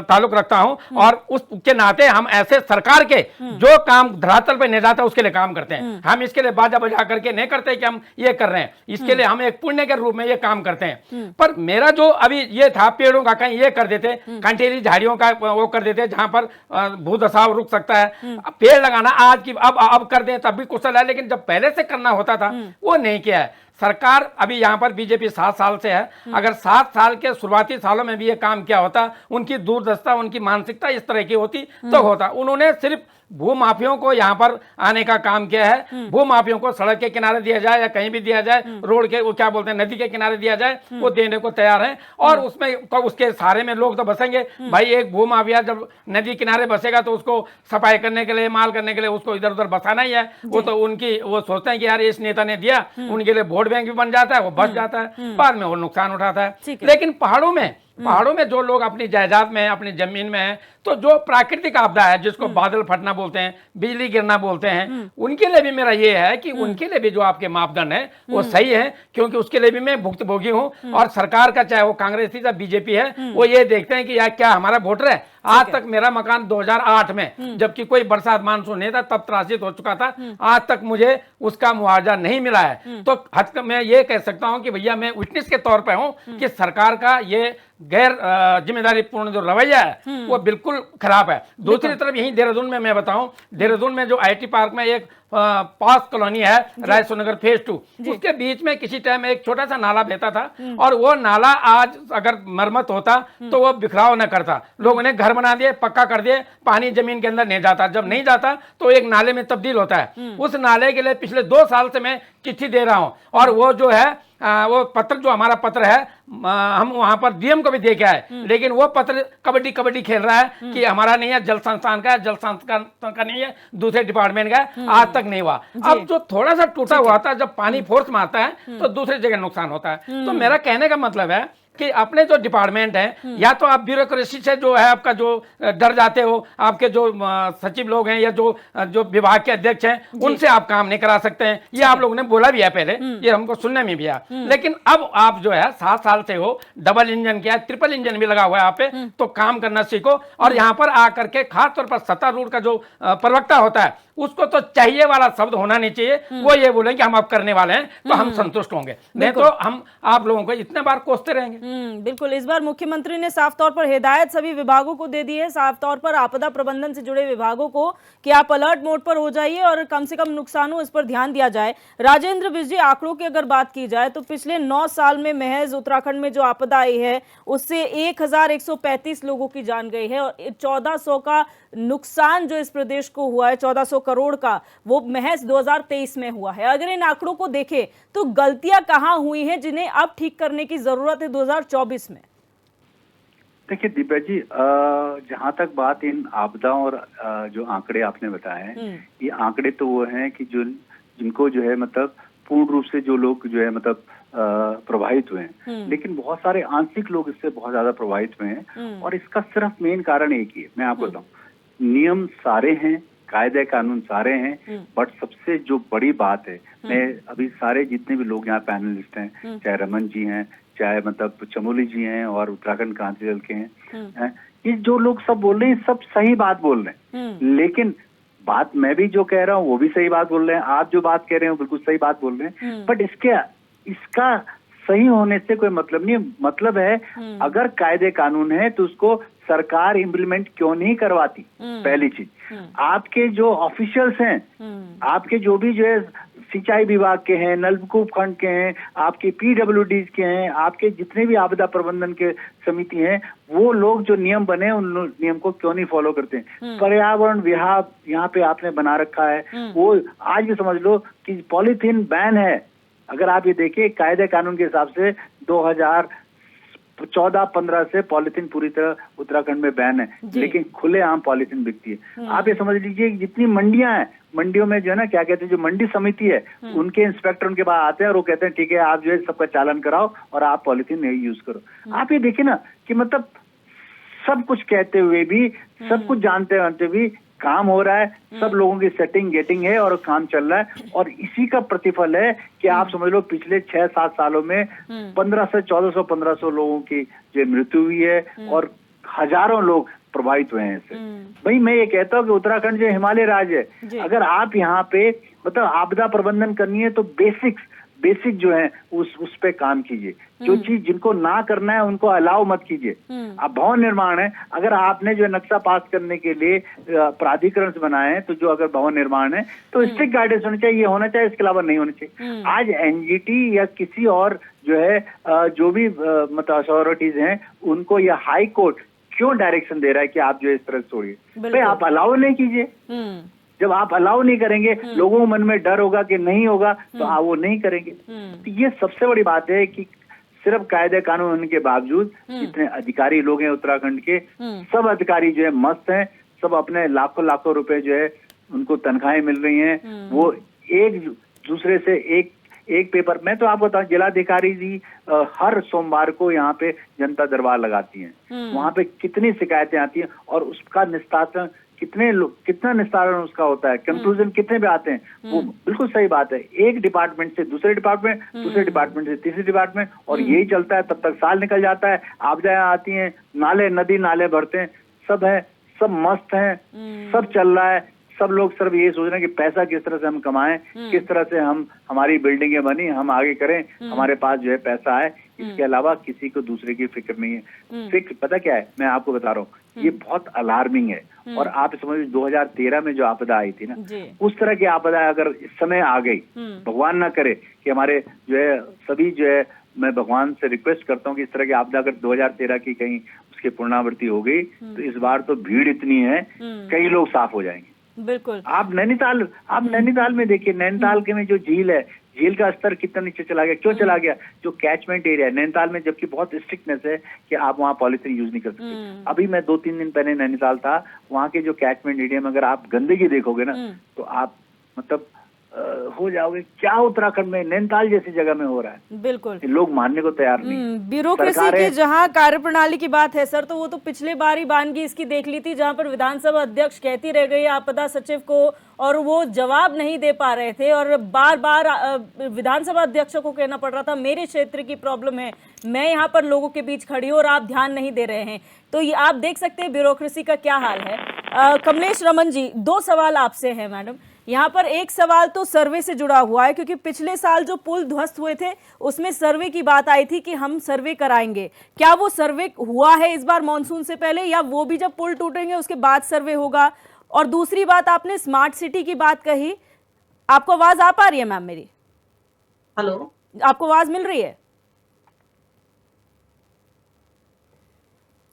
ताल्लुक रखता हूं, और उसके नाते हम ऐसे सरकार के जो काम धरातल पर नहीं जाता उसके लिए काम करते हैं। हम इसके लिए बाजा बजा करके नहीं करते कि हम ये कर रहे हैं, इसके लिए हम एक पुण्य के रूप में ये काम करते हैं। पर मेरा जो अभी ये था, पेड़ों का कहीं ये कर देते, कंटेरी झाड़ियों का वो कर देते जहां पर भूदसाव रुक सकता है। पेड़ लगाना आज की अब कर दें तब भी कुशल है, लेकिन जब पहले से करना होता था वो नहीं किया है। सरकार अभी यहाँ पर बीजेपी 7 साल से है, अगर 7 साल के शुरुआती सालों में भी ये काम किया होता, उनकी दूरदर्शिता, उनकी मानसिकता इस तरह की होती तो होता। उन्होंने सिर्फ भूमाफियों को यहाँ पर आने का काम किया है। भूमाफियों को सड़क के किनारे दिया जाए या कहीं भी दिया जाए, रोड के, वो क्या बोलते हैं, नदी के किनारे दिया जाए, वो देने को तैयार है। और उसमें तो उसके सहारे में लोग तो बसेंगे भाई। एक भूमाफिया जब नदी किनारे बसेगा तो उसको सफाई करने के लिए, माल करने के लिए उसको इधर उधर बसाना ही है। वो तो उनकी, वो सोचते हैं कि यार इस नेता ने दिया, उनके लिए वोट बैंक भी बन जाता है, वो बच जाता है, बाद में वो नुकसान उठाता है। लेकिन पहाड़ों में जो लोग अपनी जायदाद में, अपनी जमीन में है, तो जो प्राकृतिक आपदा है, जिसको बादल फटना बोलते हैं, बिजली गिरना बोलते हैं, उनके लिए भी मेरा ये है कि उनके लिए भी जो आपके मापदंड है वो सही है, क्योंकि उसके लिए भी मैं भुक्तभोगी हूं। और सरकार का, चाहे वो कांग्रेस थी या बीजेपी है, वो ये देखते हैं कि यार क्या हमारा वोटर है। आज तक मेरा मकान 2008 में, जबकि कोई बरसात मानसून नहीं था, तब त्रासित हो चुका था, आज तक मुझे उसका मुआवजा नहीं मिला है। तो मैं ये कह सकता हूं कि भैया मैं विटनेस के तौर पर हूं कि सरकार का ये गैर जिम्मेदारी पूर्ण जो रवैया है वो बिल्कुल खराब है। दूसरी तरफ यही देहरादून में मैं बताऊं, देहरादून में जो आईटी पार्क में एक पास कॉलोनी है, रायसोनगर फेज 2, उसके बीच में किसी टाइम एक छोटा सा नाला बहता था, और वो नाला आज अगर मरम्मत होता तो वो बिखराव न करता। लोगों ने घर बना दिए, पक्का कर दिए, पानी जमीन के अंदर नहीं जाता। जब नहीं जाता तो एक नाले में तब्दील होता है। उस नाले के लिए पिछले 2 साल से मैं चिट्ठी दे रहा हूं, और वो जो है वो पत्र, जो हमारा पत्र है, हम वहां पर डीएम को भी दे के आए, लेकिन वो पत्र कबड्डी खेल रहा है कि हमारा नहीं है, जल संस्थान का है, जल संस्थान का नहीं है, दूसरे डिपार्टमेंट का है, आज तक नहीं हुआ। अब जो थोड़ा सा टूटा हुआ था, जब पानी फोर्स मारता है तो दूसरी जगह नुकसान होता है। तो मेरा कहने का मतलब है कि अपने जो डिपार्टमेंट है, या तो आप ब्यूरोक्रेसी से जो है आपका जो डर जाते हो, आपके जो सचिव लोग हैं या जो विभाग के अध्यक्ष हैं उनसे आप काम नहीं करा सकते हैं, ये आप लोगों ने बोला भी है पहले, ये हमको सुनने में भी आया। लेकिन अब आप जो है 7 साल से हो, डबल इंजन किया, ट्रिपल इंजन भी लगा हुआ है यहाँ पे, तो काम करना सीखो। और यहाँ पर आकर के खासतौर पर सत्तारूढ़ का जो प्रवक्ता होता है उसको तो चाहिए वाला शब्द होना नहीं चाहिए, वो ये बोले कि हम अब करने वाले हैं तो हम संतुष्ट होंगे, नहीं तो हम आप लोगों को इतने बार कोसते रहेंगे। बिल्कुल। इस बार मुख्यमंत्री ने साफ तौर पर हिदायत सभी विभागों को दे दी है, साफ तौर पर आपदा प्रबंधन से जुड़े विभागों को, कि आप अलर्ट मोड पर हो जाइए और कम से कम नुकसान हो इस पर ध्यान दिया जाए। राजेंद्र विज जी, आंकड़ों की अगर बात की जाए तो पिछले 9 साल में महज उत्तराखंड में जो आपदा आई है उससे 1135 लोगों की जान गई है और 1400 का नुकसान जो इस प्रदेश को हुआ है, 1400 करोड़ का, वो महज 2023 में हुआ है। अगर इन आंकड़ों को देखें तो गलतियां कहां हुई हैं जिन्हें अब ठीक करने की जरूरत है 2024 में? देखिए दिव्या जी, जहाँ तक बात इन आपदाओं और जो आंकड़े आपने बताए हैं, ये आंकड़े तो वो हैं कि जिनको जो है मतलब पूर्ण रूप से जो लोग जो है मतलब प्रभावित हुए हैं, लेकिन बहुत सारे आंशिक लोग इससे बहुत ज्यादा प्रभावित हुए हैं। और इसका सिर्फ मेन कारण एक ही है, मैं आपको बताऊं, नियम सारे हैं, कायदे कानून सारे हैं, बट सबसे जो बड़ी बात है, मैं अभी सारे जितने भी लोग यहाँ पैनलिस्ट हैं, चाहे रमन जी हैं, चाहे मतलब चमोली जी हैं और उत्तराखंड क्रांति दल के हैं, ये जो लोग सब बोल रहे हैं सब सही बात बोल रहे हैं, लेकिन बात मैं भी जो कह रहा हूँ वो भी सही बात बोल रहे हैं, आप जो बात कह रहे हो बिल्कुल सही बात बोल रहे हैं, बट इसका सही होने से कोई मतलब नहीं है। मतलब है अगर कायदे कानून है तो उसको सरकार इम्प्लीमेंट क्यों नहीं करवाती, पहली चीज। आपके जो ऑफिशियल्स हैं, आपके जो भी जो है सिंचाई विभाग के हैं, नलकूप खंड के हैं, आपके PWD के हैं, आपके जितने भी आपदा प्रबंधन के समिति हैं, वो लोग जो नियम बने उन नियम को क्यों नहीं फॉलो करते हैं। पर्यावरण विभाग यहाँ पे आपने बना रखा है, वो आज भी समझ लो कि पॉलीथीन बैन है। अगर आप ये देखिए कायदे कानून के हिसाब से 2014-15 से पॉलीथीन पूरी तरह उत्तराखंड में बैन है, लेकिन खुलेआम पॉलीथीन बिकती है। आप ये समझ लीजिए जितनी मंडियां हैं, मंडियों में जो है ना क्या कहते हैं, जो मंडी समिति है उनके इंस्पेक्टर उनके पास आते हैं और वो कहते हैं ठीक है आप जो है सबका चालान कराओ और आप पॉलीथीन नहीं यूज करो। आप ये देखिए ना कि मतलब सब कुछ कहते हुए भी, सब कुछ जानते भी काम हो रहा है, सब लोगों की सेटिंग गेटिंग है और काम चल रहा है। और इसी का प्रतिफल है कि आप समझ लो पिछले 6-7 सालों में 1400 लोगों की जो मृत्यु हुई है और हजारों लोग प्रभावित हुए हैं इससे। भाई मैं ये कहता हूँ कि उत्तराखंड जो हिमालय राज्य है, अगर आप यहाँ पे मतलब आपदा प्रबंधन करनी है तो बेसिक जो है उस पे काम कीजिए। जो चीज जिनको ना करना है उनको अलाउ मत कीजिए। अब भवन निर्माण है, अगर आपने जो नक्शा पास करने के लिए प्राधिकरण बनाए हैं, तो जो अगर भवन निर्माण है तो स्ट्रिक्ट गाइडेंस होनी चाहिए, ये होना चाहिए, इसके अलावा नहीं होना चाहिए। आज NGT या किसी और जो है जो भी मतलब अथॉरिटीज हैं उनको ये हाई कोर्ट क्यों डायरेक्शन दे रहा है कि आप जो इस तरह से छोड़िए, भाई आप अलाउ नहीं कीजिए। जब आप अलाउ नहीं करेंगे, लोगों के मन में डर होगा कि नहीं होगा, तो आप वो नहीं करेंगे। तो ये सबसे बड़ी बात है कि सिर्फ कायदे कानून होने के बावजूद जितने अधिकारी लोग हैं उत्तराखंड के, सब अधिकारी जो है मस्त हैं, सब अपने लाखों रुपए जो है उनको तनख्वाहें मिल रही हैं। वो एक दूसरे से एक पेपर, मैं तो आपको बताऊं, जिलाधिकारी जी हर सोमवार को यहाँ पे जनता दरबार लगाती हैं। वहाँ पे कितनी शिकायतें आती हैं और उसका निस्तारण कितना निस्तारण उसका होता है, कंक्लूजन कितने पे आते हैं, वो बिल्कुल सही बात है। एक डिपार्टमेंट से दूसरे डिपार्टमेंट, दूसरे डिपार्टमेंट से तीसरे डिपार्टमेंट, और यही चलता है, तब तक साल निकल जाता है, आपदाएं आती हैं, नदी नाले भरते हैं, सब है, सब मस्त हैं, सब चल रहा है। सब लोग सिर्फ ये सोच रहे हैं कि पैसा किस तरह से हम कमाएं, किस तरह से हमारी बिल्डिंगें बनी, हम आगे करें, हमारे पास जो है पैसा है। इसके अलावा किसी को दूसरे की फिक्र नहीं है। फिक्र पता क्या है, मैं आपको बता रहा हूँ, ये बहुत अलार्मिंग है। और आप समझ 2013 में जो आपदा आई थी ना, उस तरह की आपदा अगर इस समय आ गई, भगवान ना करे कि हमारे जो है सभी जो है, मैं भगवान से रिक्वेस्ट करता हूँ कि इस तरह की आपदा अगर 2013 की कहीं उसकी पुनरावृत्ति हो गई, तो इस बार तो भीड़ इतनी है, कई लोग साफ हो जाएंगे। बिल्कुल। आप नैनीताल में देखिए, नैनीताल के में जो झील है, झील का स्तर कितना नीचे चला गया, क्यों चला गया? जो कैचमेंट एरिया है नैनीताल में, जबकि बहुत स्ट्रिक्टनेस है कि आप वहाँ पॉलीथीन यूज नहीं कर सकते। अभी मैं 2-3 दिन पहले नैनीताल था, वहाँ के जो कैचमेंट एरिया में अगर आप गंदगी देखोगे ना, तो आप मतलब हो जाओगे। क्या उत्तराखंड में नैनीताल जैसी जगह में हो रहा है, बिल्कुल। लोग मानने को तैयार नहीं। ब्यूरोक्रेसी की सरकारें जहां कार्यप्रणाली की बात है सर, तो वो तो पिछले बार ही बानगी इसकी देख ली थी, जहां पर विधानसभा अध्यक्ष कहती रह गई आपदा सचिव को और वो जवाब नहीं दे पा रहे थे और बार बार विधानसभा अध्यक्ष को कहना पड़ रहा था मेरे क्षेत्र की प्रॉब्लम है, मैं यहाँ पर लोगों के बीच खड़ी हूँ और आप ध्यान नहीं दे रहे हैं। तो ये आप देख सकते हैं ब्यूरोक्रेसी का क्या हाल है। कमलेश रमन जी, 2 सवाल आपसे हैं मैडम। यहाँ पर एक सवाल तो सर्वे से जुड़ा हुआ है, क्योंकि पिछले साल जो पुल ध्वस्त हुए थे उसमें सर्वे की बात आई थी कि हम सर्वे कराएंगे। क्या वो सर्वे हुआ है इस बार मॉनसून से पहले, या वो भी जब पुल टूटेंगे उसके बाद सर्वे होगा? और दूसरी बात, आपने स्मार्ट सिटी की बात कही, आपको आवाज आ पा रही है मैम मेरी? हेलो, आपको आवाज मिल रही है?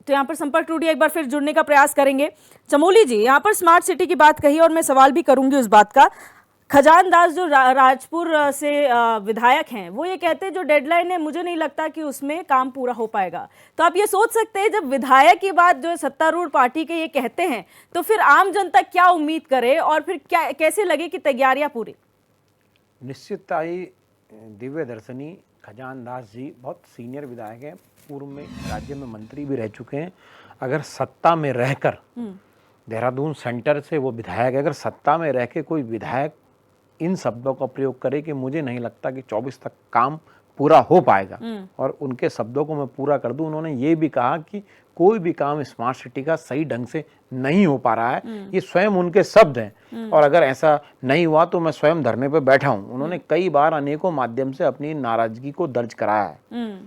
तो यहाँ पर संपर्क टूट गया, एक बार फिर जुड़ने का प्रयास करेंगे। चमोली जी, यहाँ पर स्मार्ट सिटी की बात कही और मैं सवाल भी करूंगी उस बात का। खजान दास जो राजपुर से विधायक हैं, वो ये कहते हैं जो डेडलाइन है मुझे नहीं लगता कि उसमें काम पूरा हो पाएगा। तो आप ये सोच सकते हैं जब विधायक की बात जो सत्तारूढ़ पार्टी के ये कहते हैं, तो फिर आम जनता क्या उम्मीद करे और फिर क्या कैसे लगे कि तैयारियां पूरी? निश्चितता ही दिव्य दर्शनी खजान दास जी बहुत सीनियर विधायक हैं, पूर्व में राज्य में मंत्री भी रह चुके हैं। अगर सत्ता में रहकर, देहरादून सेंटर से वो विधायक, अगर सत्ता में रह के कोई विधायक इन शब्दों का प्रयोग करे कि मुझे नहीं लगता कि 24 तक काम पूरा हो पाएगा, और उनके शब्दों को मैं पूरा कर दूं। उन्होंने ये भी कहा कि कोई भी काम स्मार्ट सिटी का सही ढंग से नहीं हो पा रहा है, ये स्वयं उनके शब्द हैं, और अगर ऐसा नहीं हुआ तो मैं स्वयं धरने पे बैठा हूं। उन्होंने कई बार अनेकों माध्यम से अपनी नाराजगी को दर्ज कराया है।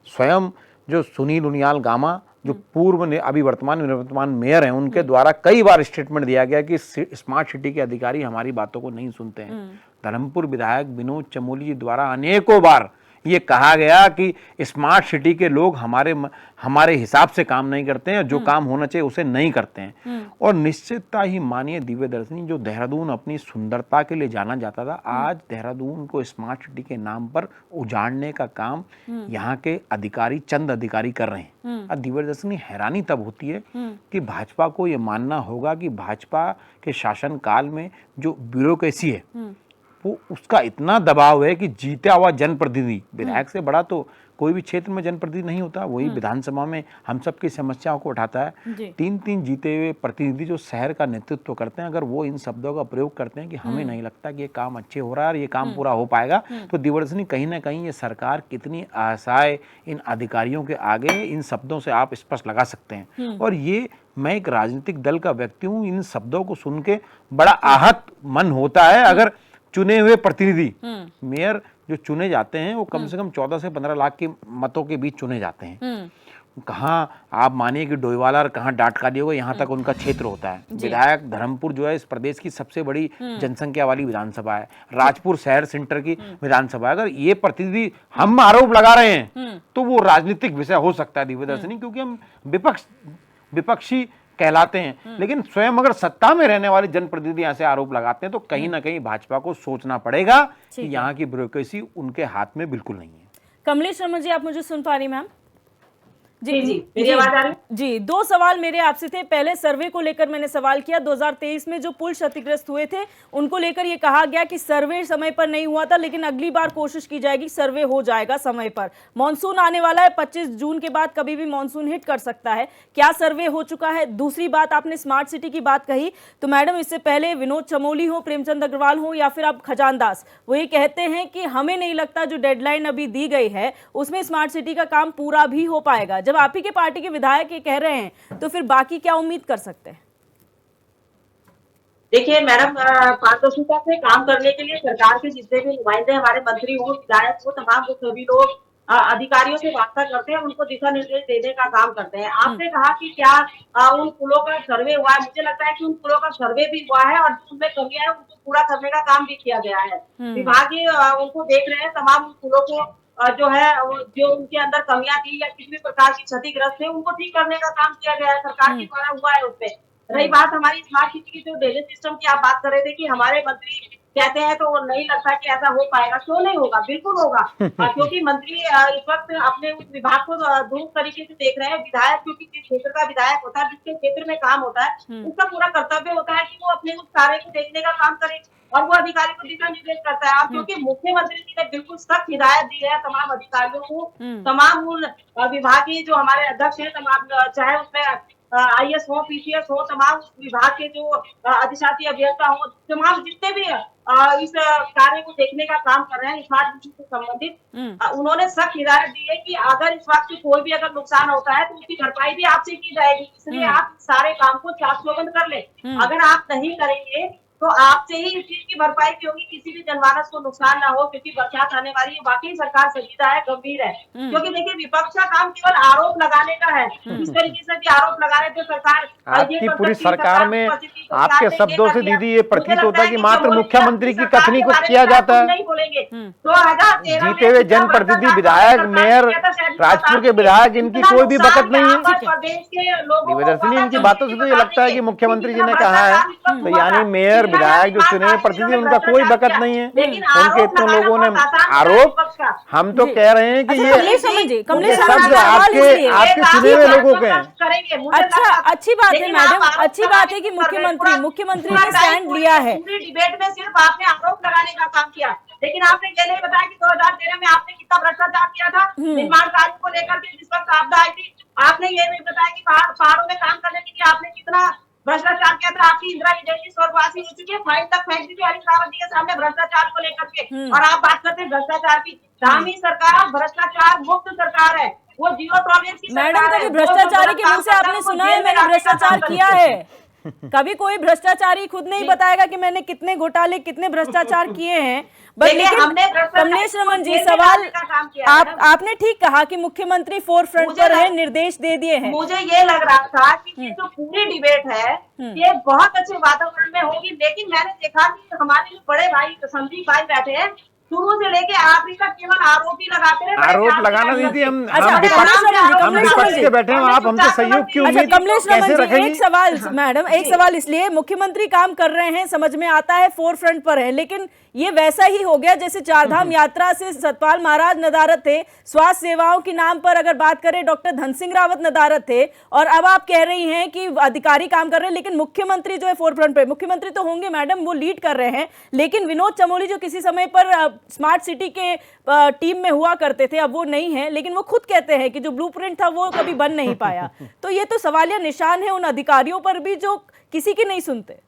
स्वयं जो सुनील उनियाल गामा, जो पूर्व ने अभी वर्तमान मेयर हैं, उनके द्वारा कई बार स्टेटमेंट दिया गया कि स्मार्ट सिटी के अधिकारी हमारी बातों को नहीं सुनते हैं। धर्मपुर विधायक विनोद चमोली जी द्वारा अनेकों बार ये कहा गया कि स्मार्ट सिटी के लोग हमारे हिसाब से काम नहीं करते हैं, जो काम होना चाहिए उसे नहीं करते हैं। और निश्चितता ही मानिए दिव्य दर्शनी, जो देहरादून अपनी सुंदरता के लिए जाना जाता था, आज देहरादून को स्मार्ट सिटी के नाम पर उजाड़ने का काम यहाँ के अधिकारी, चंद अधिकारी कर रहे हैं। अब दिव्य दर्शनी, हैरानी तब होती है कि भाजपा को ये मानना होगा कि भाजपा के शासनकाल में जो ब्यूरोक्रेसी है वो उसका इतना दबाव है कि जीता हुआ जनप्रतिनिधि, विधायक से बड़ा तो कोई भी क्षेत्र में जनप्रतिनिधि नहीं होता, वही विधानसभा में हम सब की समस्याओं को उठाता है। 3 जीते हुए प्रतिनिधि जो शहर का नेतृत्व करते हैं, अगर वो इन शब्दों का प्रयोग करते हैं कि हमें नहीं लगता कि ये काम अच्छे हो रहा है और ये काम पूरा हो पाएगा, तो दिव्यदर्शनी कहीं ना कहीं ये सरकार कितनी असहाय इन अधिकारियों के आगे, इन शब्दों से आप स्पष्ट लगा सकते हैं। और ये, मैं एक राजनीतिक दल का व्यक्ति हूँ, इन शब्दों को सुन के बड़ा आहत मन होता है। अगर चुने हुए प्रतिनिधि, मेयर जो चुने जाते हैं वो कम से कम 14 से 15 लाख के मतों के बीच चुने जाते हैं। कहाँ आप मानिए कि डोईवाला और कहाँ डाटकाली होगा, यहाँ तक उनका क्षेत्र होता है। विधायक धर्मपुर जो है इस प्रदेश की सबसे बड़ी जनसंख्या वाली विधानसभा है, राजपुर शहर सेंटर की विधानसभा है। अगर ये प्रतिनिधि हम आरोप लगा रहे हैं तो वो राजनीतिक विषय हो सकता है दिव्य दर्शनी, क्योंकि हम विपक्षी कहलाते हैं, लेकिन स्वयं अगर सत्ता में रहने वाले जनप्रतिनिधि ऐसे आरोप लगाते हैं तो कहीं ना कहीं भाजपा को सोचना पड़ेगा कि यहाँ की ब्यूरोक्रेसी उनके हाथ में बिल्कुल नहीं है। कमलेश रमन जी, आप मुझे सुन पा रही मैम? जी, मेरी आवाज आ रही है? जी, 2 सवाल मेरे आपसे थे। पहले सर्वे को लेकर मैंने सवाल किया, 2023 में जो पुल क्षतिग्रस्त हुए थे उनको लेकर ये कहा गया कि सर्वे समय पर नहीं हुआ था, लेकिन अगली बार कोशिश की जाएगी, सर्वे हो जाएगा समय पर। मॉनसून आने वाला है, 25 जून के बाद कभी भी मॉनसून हिट कर सकता है, क्या सर्वे हो चुका है? दूसरी बात, आपने स्मार्ट सिटी की बात कही, तो मैडम इससे पहले विनोद चमोली हो, प्रेमचंद अग्रवाल हो या फिर आप खजान दास, वो ये कहते हैं कि हमें नहीं लगता जो डेडलाइन अभी दी गई है उसमें स्मार्ट सिटी का काम पूरा भी हो पाएगा। जब आप ही के पार्टी के विधायक ये कह रहे हैं तो फिर बाकी क्या उम्मीद कर सकते हैं? देखिए मैडम, पारदर्शिता से काम करने के लिए सरकार के जितने भी नुमाइंदे, हमारे मंत्री हो, विधायक हो, तमाम वो सभी लोग अधिकारियों से वार्ता करते हैं, उनको दिशा निर्देश देने का काम करते हैं। आपने कहा कि क्या उन पुलों का सर्वे हुआ है? मुझे लगता है कि उन पुलों का सर्वे भी हुआ है और उनमें कमियां है उनको पूरा करने का काम भी किया गया है। विभागीय उनको देख रहे हैं, तमाम पुलों को जो है जो उनके अंदर कमियां थी या किसी भी प्रकार की क्षतिग्रस्त है उनको ठीक करने का काम किया गया है, सरकार के द्वारा हुआ है उसपे। रही बात हमारी स्मार्ट सिटी की, जो ड्रेनेज सिस्टम की आप बात कर रहे थे कि हमारे मंत्री कहते हैं तो वो नहीं लगता कि ऐसा हो पाएगा। क्यों नहीं होगा, बिल्कुल होगा। क्योंकि मंत्री इस वक्त अपने उस विभाग को दूर तरीके से देख रहे हैं। विधायक क्योंकि जिस क्षेत्र का विधायक होता है, जिसके क्षेत्र में काम होता है, उसका पूरा कर्तव्य होता है कि वो अपने उस कार्य को देखने का काम करे और वो अधिकारी को दिशा निर्देश करता है। अब क्योंकि मुख्यमंत्री जी ने बिल्कुल सख्त हिदायत दी है तमाम अधिकारियों को, तमाम उन विभागीय जो हमारे अध्यक्ष हैं, तमाम चाहे उसमें IAS हो, PCS हो, तमाम विभाग के जो अधिशासी अभियंता हो, तमाम जितने भी इस कार्य को देखने का काम कर रहे हैं स्मार्ट सिटी से संबंधित, उन्होंने सख्त हिदायत दी है कि अगर इस वक्त कोई भी अगर नुकसान होता है तो उसकी भरपाई भी आपसे की जाएगी। इसलिए आप सारे काम को चाक-चौबंद कर ले। अगर आप नहीं करेंगे तो आपसे ही इस चीज की भरपाई की होगी, किसी भी जनमानस को नुकसान ना हो। क्योंकि बरसात आने वाली है, वाकई सरकार संजीदा है, गंभीर है। क्योंकि देखिए विपक्ष का काम केवल आरोप लगाने का है। इस तरीके से भी आरोप लगाने पे सरकार आपकी पूरी सरकार में आपके शब्दों से दीदी ये प्रतीत होता है कि मात्र मुख्यमंत्री की कथनी को किया जाता है। नहीं बोलेंगे 2013 जीते हुए जनप्रतिनिधि विधायक, मेयर, राजपुर के विधायक, इनकी कोई भी बकत नहीं है। दिव्यदर्शनी, इनकी बातों से तो ये लगता है कि मुख्यमंत्री जी ने कहा है, तो यानी मेयर, विधायक जो चुने हुए प्रतिनिधि, उनका कोई बकत नहीं है। उनके इतने लोगों ने आरोप, हम तो कह रहे हैं कि ये शब्द आपके चुने हुए लोगों के हैं। अच्छा, अच्छी बात है मैडम, अच्छी बात है कि मुख्यमंत्री ने स्टैंड लिया है। पूरी डिबेट में सिर्फ आपने आरोप लगाने का काम किया, लेकिन आपने ये नहीं बताया कि 2013 में आपने कितना भ्रष्टाचार किया था निर्माण कार्य को लेकर के। जिस वक्त आपदा आई थी, आपने ये नहीं बताया कि पहाड़ों में काम करने के लिए आपने कितना भ्रष्टाचार किया था। आपकी इंदिरा विजय स्वर्गवासी हो चुकी है, फाइल तक फेंक दी थी हरीश रावत जी के सामने भ्रष्टाचार को लेकर के, और आप बात करते हैं भ्रष्टाचार की। धामी सरकार भ्रष्टाचार मुक्त सरकार है, वो जीरो टॉलरेंस की सरकार है। मैडम, कभी भ्रष्टाचारी के मुंह से आपने सुना है मैंने भ्रष्टाचार किया है? कभी कोई भ्रष्टाचारी खुद नहीं बताएगा कि मैंने कितने घोटाले, कितने भ्रष्टाचार किए हैं। लेकिन कमलेश रमन जी, सवाल आपने ठीक कहा कि मुख्यमंत्री फोर फ्रंट पर है, निर्देश दे दिए हैं। मुझे ये लग रहा था कि ये जो पूरी डिबेट है ये बहुत अच्छे वातावरण में होगी, लेकिन मैंने देखा कि हमारे जो बड़े भाई संदीप भाई बैठे हैं, शुरू से लेके आखिरी तक केवल आरोप ही लगाते रहे। आरोप लगाना दीदी, हम विपक्ष के बैठे हैं, आप हमसे सहयोग क्यों नहीं? कमलेश रमन जी, एक सवाल मैडम, एक सवाल इसलिए, मुख्यमंत्री काम कर रहे हैं, समझ में आता है, फोर फ्रंट पर है, लेकिन ये वैसा ही हो गया जैसे चारधाम यात्रा से सतपाल महाराज नदारत थे, स्वास्थ्य सेवाओं के नाम पर अगर बात करें डॉक्टर धन सिंह रावत नदारत थे, और अब आप कह रही हैं कि अधिकारी काम कर रहे हैं, लेकिन मुख्यमंत्री जो है फोर फ्रंट पे। मुख्यमंत्री तो होंगे मैडम, वो लीड कर रहे हैं, लेकिन विनोद चमोली जो किसी समय पर स्मार्ट सिटी के टीम में हुआ करते थे, अब वो नहीं है, लेकिन वो खुद कहते हैं कि जो ब्लूप्रिंट था वो कभी बन नहीं पाया। तो ये तो सवालिया निशान है उन अधिकारियों पर भी जो किसी की नहीं सुनते।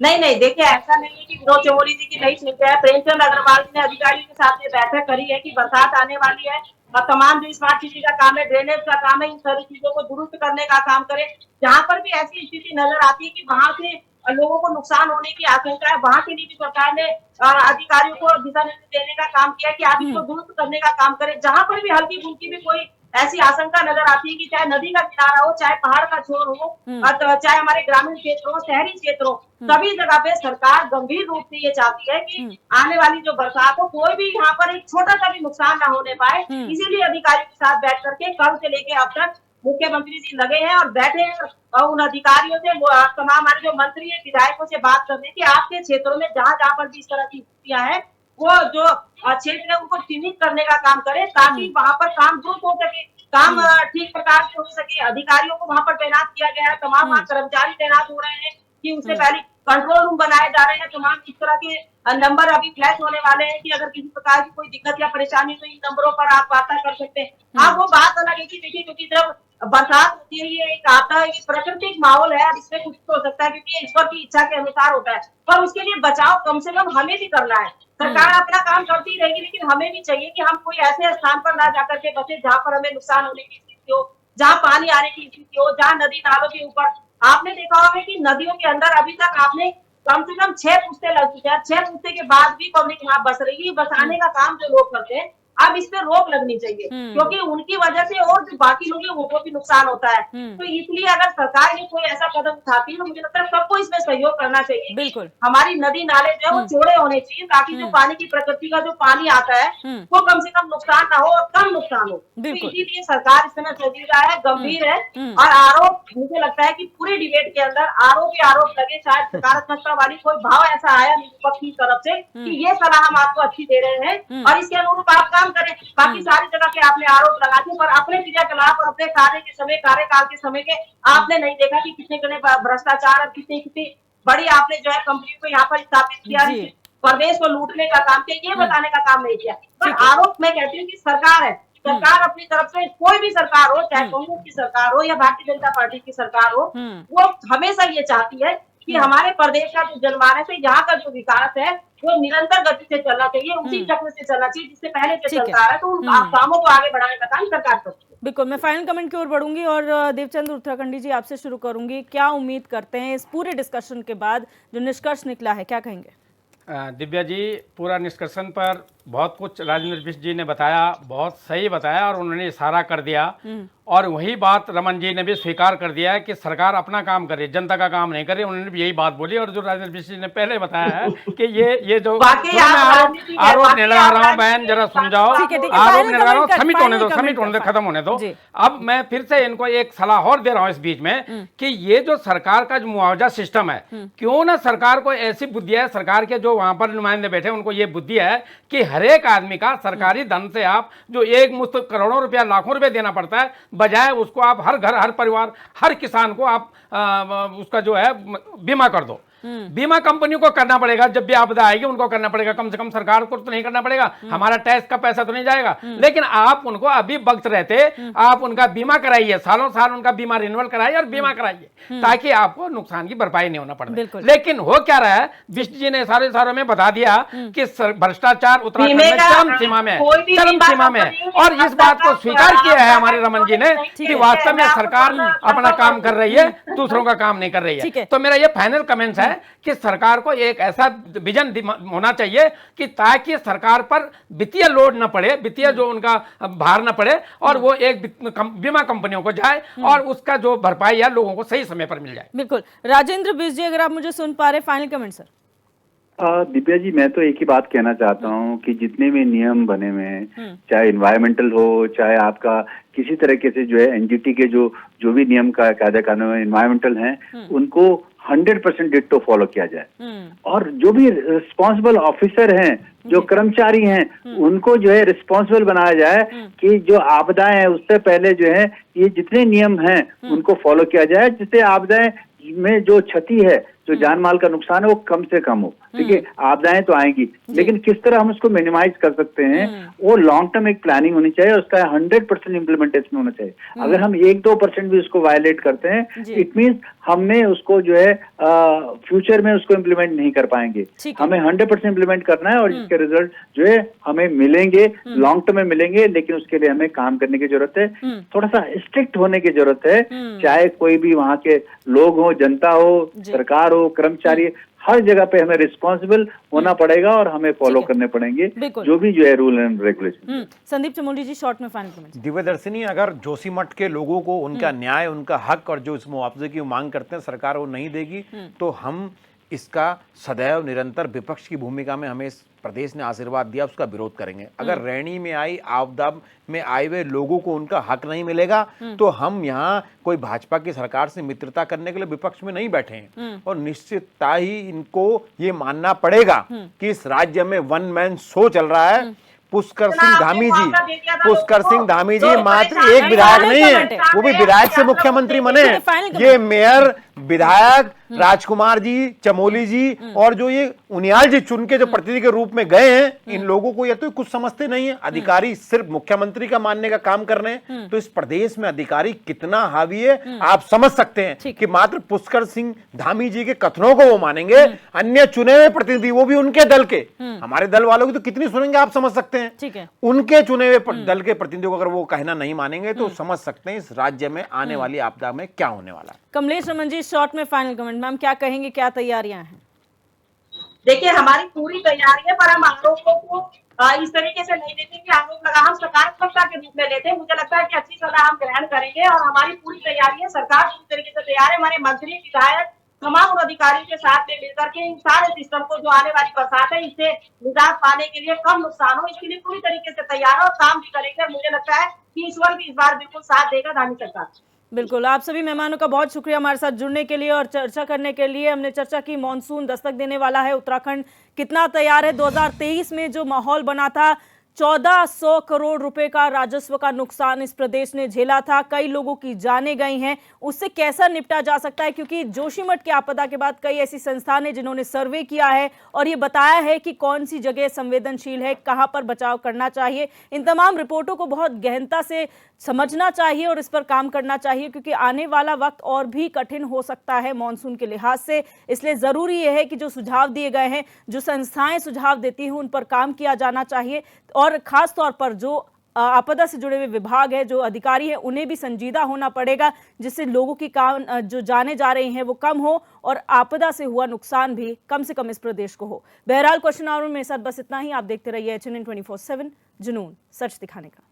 नहीं, देखिए ऐसा नहीं है कि विनोद चमोली जी की नहीं सुनते हैं। प्रेमचंद अग्रवाल जी ने अधिकारियों के साथ में बैठक करी है कि बरसात आने वाली है और तमाम जो स्मार्ट सिटी का काम है, ड्रेनेज का काम है, इन सारी चीजों को दुरुस्त करने का काम करे। जहां पर भी ऐसी स्थिति नजर आती है कि वहां से लोगों को नुकसान होने की आशंका है, वहां के लिए भी सरकार ने अधिकारियों को दिशा निर्देश देने का काम किया कि आप इसको दुरुस्त करने का काम करें। जहां पर भी हल्की फुल्की भी कोई ऐसी आशंका नजर आती है कि चाहे नदी का किनारा हो, चाहे पहाड़ का छोर हो, चाहे हमारे ग्रामीण क्षेत्र हो, शहरी क्षेत्र हो, सभी जगह पे सरकार गंभीर रूप से ये चाहती है कि आने वाली जो बरसात हो, कोई भी यहाँ पर एक छोटा सा भी नुकसान ना होने पाए। इसीलिए अधिकारियों के साथ बैठ करके कल से लेके अब तक मुख्यमंत्री जी लगे हैं और बैठे हैं और उन अधिकारियों से, तमाम हमारे जो मंत्री है, विधायकों से बात करने की आपके क्षेत्रों में जहाँ जहाँ पर भी इस तरह की स्थितियां हैं, वो जो क्षेत्र है उनको चिन्हित करने का काम करें, ताकि वहां पर काम द्रुत हो सके, काम ठीक प्रकार से हो सके। अधिकारियों को वहां पर तैनात किया गया है, तमाम वहाँ कर्मचारी तैनात हो रहे हैं कि उससे पहले कंट्रोल रूम बनाए जा रहे हैं, तमाम इस तरह के नंबर अभी फ्लैश होने वाले हैं कि अगर किसी प्रकार की कोई दिक्कत या परेशानी तो इन नंबरों पर आप वार्ता कर सकते हैं। हाँ, वो बात अलग है कि देखिए, क्योंकि जब बरसात होती है, ये एक आता है, ये प्राकृतिक माहौल है, इसमें कुछ तो हो सकता है क्योंकि ईश्वर की इच्छा के अनुसार होता है, पर उसके लिए बचाव कम से कम हमें भी करना है। सरकार अपना काम करती रहेगी, लेकिन हमें भी चाहिए कि हम कोई ऐसे स्थान पर ना जाकर के बसे जहाँ पर हमें नुकसान होने की स्थिति हो, जहाँ पानी आने की स्थिति हो, जहाँ नदी नालों के ऊपर आपने देखा होगा कि नदियों के अंदर अभी तक आपने कम से कम 6 पुश्ते लग चुके हैं। 6 पुश्ते के बाद भी पब्लिक यहाँ बस रही है। बसाने का काम जो लोग करते हैं अब इस पे रोक लगनी चाहिए, क्योंकि उनकी वजह से और जो बाकी लोग हैं उनको भी नुकसान होता है। तो इसलिए अगर सरकार ये कोई ऐसा कदम उठाती है तो मुझे लगता है सबको इसमें सहयोग करना चाहिए कि बिल्कुल। हमारी नदी नाले जो है वो चौड़े होने चाहिए, ताकि जो पानी की प्रकृति का जो पानी आता है वो कम से कम नुकसान ना हो और कम नुकसान हो। तो बिल्कुल। इसीलिए सरकार इस समय संजीदा है, गंभीर है, और आरोप मुझे लगता है कि पूरे डिबेट के अंदर आरोप ही आरोप लगे, शायद सकारात्मकता वाली कोई भाव ऐसा आया नहीं विपक्ष की तरफ से कि ये सलाह हम आपको अच्छी दे रहे हैं और इसके अनुरूप आप काम करें। बाकी सारी जगह के आपने आरोप लगा दिए, पर अपने क्रियाकलाप और अपने कार्य के समय, कार्यकाल के समय के आपने नहीं देखा कि कितने कितने भ्रष्टाचार और कितनी कितनी बड़ी आपने जो है कंपनी को यहाँ पर स्थापित किया, प्रदेश को लूटने का काम किया, ये बताने का काम नहीं किया। पर आरोप मैं कहती हूँ कि सरकार है, सरकार अपनी तरफ से, कोई भी सरकार हो, चाहे कांग्रेस की सरकार हो या भारतीय जनता पार्टी की सरकार हो, वो हमेशा ये चाहती है कि हमारे प्रदेश का जो जनमान है, यहाँ का जो विकास है वो निरंतर गति से चलना चाहिए, उसी चक्र से चलना चाहिए जिससे पहले से चलता है। तो उन कामों को आगे बढ़ाने का काम सरकार करती है। बिल्कुल, मैं फाइनल कमेंट की ओर बढ़ूंगी और देवचंद उत्तराखंडी जी आपसे शुरू करूंगी। क्या उम्मीद करते हैं इस पूरे डिस्कशन के बाद जो निष्कर्ष निकला है, क्या कहेंगे? दिव्या जी, पूरा निष्कर्षण पर बहुत कुछ राजेंद्र बिष्ट जी ने बताया, बहुत सही बताया और उन्होंने इशारा कर दिया, और वही बात रमन जी ने भी स्वीकार कर दिया है कि सरकार अपना काम करे, जनता का काम नहीं करे। उन्होंने भी यही बात बोली, और जो राजेंद्र बिष्ट जी ने पहले बताया है कि ये जो आरोप नहीं लगा रहा हूँ, बहन जरा सुन जाओ, आरोप नहीं लगा रहा हूँ, समिट होने दो, खत्म होने दो। अब मैं फिर से इनको एक सलाह और दे रहा हूँ इस बीच में कि ये जो सरकार का जो मुआवजा सिस्टम है, क्यों ना सरकार को ऐसी बुद्धि है, सरकार के जो वहां पर नुमाइंदे बैठे उनको ये बुद्धि है कि हर एक आदमी का सरकारी धन से आप जो एक मुश्त करोड़ों रुपया, लाखों रुपया देना पड़ता है, बजाय उसको आप हर घर, हर परिवार, हर किसान को आप उसका जो है बीमा कर दो। बीमा कंपनियों को करना पड़ेगा, जब भी आपदा आएगी उनको करना पड़ेगा, कम से कम सरकार को तो नहीं करना पड़ेगा, हमारा टैक्स का पैसा तो नहीं जाएगा। लेकिन आप उनको अभी वक्त रहते आप उनका बीमा कराइए, सालों साल उनका बीमा रिन्यूअल कराइए और बीमा कराइए, ताकि आपको नुकसान की भरपाई नहीं होना पड़े। लेकिन हो क्या रहा है, बिष्ट जी ने सारे सारों में बता दिया कि भ्रष्टाचार उत्तराखंड में चरम सीमा में है, चरम सीमा में है, और इस बात को स्वीकार किया है हमारे रमन जी ने कि वास्तव में सरकार अपना काम कर रही है, दूसरों का काम नहीं कर रही है। तो मेरा ये फाइनल कमेंट्स है कि सरकार को एक ऐसा विजन होना चाहिए कि ताकि सरकार पर वित्तीय लोड न पड़े, वित्तीय जो उनका भार न पड़े, और वो एक बीमा कंपनियों को जाए और उसका जो भरपाई है लोगों को सही समय पर मिल जाए। बिल्कुल। राजेंद्र बिष्ट जी, अगर आप मुझे सुन पा रहे, final comment sir. Divya ji, मैं तो एक ही बात कहना चाहता हूँ कि जितने भी नियम बने हुए हैं, चाहे इन्वायरमेंटल हो, चाहे आपका किसी तरीके से जो है एनजीटी के जो भी नियम का कायदा कानून इन्वायरमेंटल हैं, उनको 100% डिट्टो फॉलो किया जाए। और जो भी रिस्पॉन्सिबल ऑफिसर हैं, जो कर्मचारी हैं, उनको जो है रिस्पॉन्सिबल बनाया जाए कि जो आपदाएं हैं उससे पहले जो है ये जितने नियम हैं उनको फॉलो किया जाए, जिससे आपदाएं में जो क्षति है, जो जान माल का नुकसान है वो कम से कम हो। ठीक है, आपदाएं तो आएंगी, लेकिन किस तरह हम उसको मिनिमाइज कर सकते हैं, वो लॉन्ग टर्म एक प्लानिंग होनी चाहिए, उसका 100% इम्प्लीमेंटेशन होना चाहिए। अगर हम 1-2% भी उसको वायलेट करते हैं, इट मीन्स हमने उसको जो है फ्यूचर में उसको इम्प्लीमेंट नहीं कर पाएंगे। हमें 100% इम्प्लीमेंट करना है, और जिसके रिजल्ट जो है हमें मिलेंगे, लॉन्ग टर्म में मिलेंगे, लेकिन उसके लिए हमें काम करने की जरूरत है, थोड़ा सा स्ट्रिक्ट होने की जरूरत है। चाहे कोई भी वहाँ के लोग हो, जनता हो, सरकार हो, कर्मचारी, हर जगह पे हमें रिस्पॉन्सिबल होना पड़ेगा और हमें फॉलो करने पड़ेंगे जो भी जो है rule and regulation. Sandeep Chamoli ji, short में फाइनल कमेंट। दिव्यदर्शिनी, अगर जोशीमठ के लोगों को उनका न्याय, उनका हक और जो इस मुआवजे की मांग करते हैं सरकार वो नहीं देगी, तो हम इसका सदैव निरंतर विपक्ष की भूमिका में हमें इस प्रदेश ने आशीर्वाद दिया, उसका विरोध करेंगे। अगर रैनी में आई आपदा में आए हुए लोगों को उनका हक नहीं मिलेगा, तो हम यहाँ कोई भाजपा की सरकार से मित्रता करने के लिए विपक्ष में नहीं बैठे हैं। और निश्चितता ही इनको ये मानना पड़ेगा कि इस राज्य में वन मैन शो चल रहा है। पुष्कर सिंह धामी जी मात्र एक विधायक नहीं है, वो भी विधायक से मुख्यमंत्री बने हैं। ये मेयर, विधायक राजकुमार जी, चमोली जी और जो ये उनियाल जी चुन के जो प्रतिनिधि के रूप में गए हैं, इन लोगों को ये तो कुछ समझते नहीं है। अधिकारी सिर्फ मुख्यमंत्री का मानने का काम कर रहे हैं। तो इस प्रदेश में अधिकारी कितना हावी है आप समझ सकते हैं कि मात्र पुष्कर सिंह धामी जी के कथनों को वो मानेंगे, अन्य चुने हुए प्रतिनिधि, वो भी उनके दल के, हमारे दल वालों की तो कितनी सुनेंगे आप समझ सकते हैं। ठीक है, उनके चुने हुए दल के प्रतिनिधियों को अगर वो कहना नहीं मानेंगे तो समझ सकते हैं इस राज्य में आने वाली आपदा में क्या होने वाला है। कमलेश रमन जी, शॉर्ट में फाइनल कमेंट। मैम क्या कहेंगे, क्या तैयारियां हैं? देखिए, हमारी पूरी तैयारी है, पर हम आरोपों को इस तरीके से नहीं लेते कि आरोप लगा, हम सकारात्मकता के रूप में लेते हैं। मुझे लगता है कि अच्छी सलाह हम ग्रहण करेंगे और हमारी पूरी तैयारी है, सरकार पूरी तरीके से तैयार है। हमारे मंत्री, विधायक, तमाम अधिकारियों के साथ में मिलकर के इन सारे सिस्टम को, जो आने वाली बरसात है, इससे निजात पाने के लिए, कम नुकसान हो, इसके लिए पूरी तरीके से तैयार है और काम भी करेंगे। और मुझे लगता है कि ईश्वर भी इस बार बिल्कुल साथ देगा धामी सरकार। बिल्कुल, आप सभी मेहमानों का बहुत शुक्रिया हमारे साथ जुड़ने के लिए और चर्चा करने के लिए। हमने चर्चा की मॉनसून दस्तक देने वाला है, उत्तराखंड कितना तैयार है। 2023 में जो माहौल बना था, 1400 करोड़ रुपए का राजस्व का नुकसान इस प्रदेश ने झेला था, कई लोगों की जानें गई हैं। उससे कैसा निपटा जा सकता है, क्योंकि जोशीमठ की आपदा के बाद कई ऐसी संस्थान है जिन्होंने सर्वे किया है और ये बताया है कि कौन सी जगह संवेदनशील है, कहां पर बचाव करना चाहिए। इन तमाम रिपोर्टों को बहुत गहनता से समझना चाहिए और इस पर काम करना चाहिए, क्योंकि आने वाला वक्त और भी कठिन हो सकता है मॉनसून के लिहाज से। इसलिए ज़रूरी यह है कि जो सुझाव दिए गए हैं, जो संस्थाएं सुझाव देती हैं, उन पर काम किया जाना चाहिए और खास तौर पर जो आपदा से जुड़े हुए विभाग है, जो अधिकारी हैं, उन्हें भी संजीदा होना पड़ेगा, जिससे लोगों की काम जो जाने जा रही हैं वो कम हो और आपदा से हुआ नुकसान भी कम से कम इस प्रदेश को हो। बहरहाल क्वेश्चन आवर में मेरे साथ बस इतना ही। आप देखते रहिए HNN 24/7, जुनून सच दिखाने का।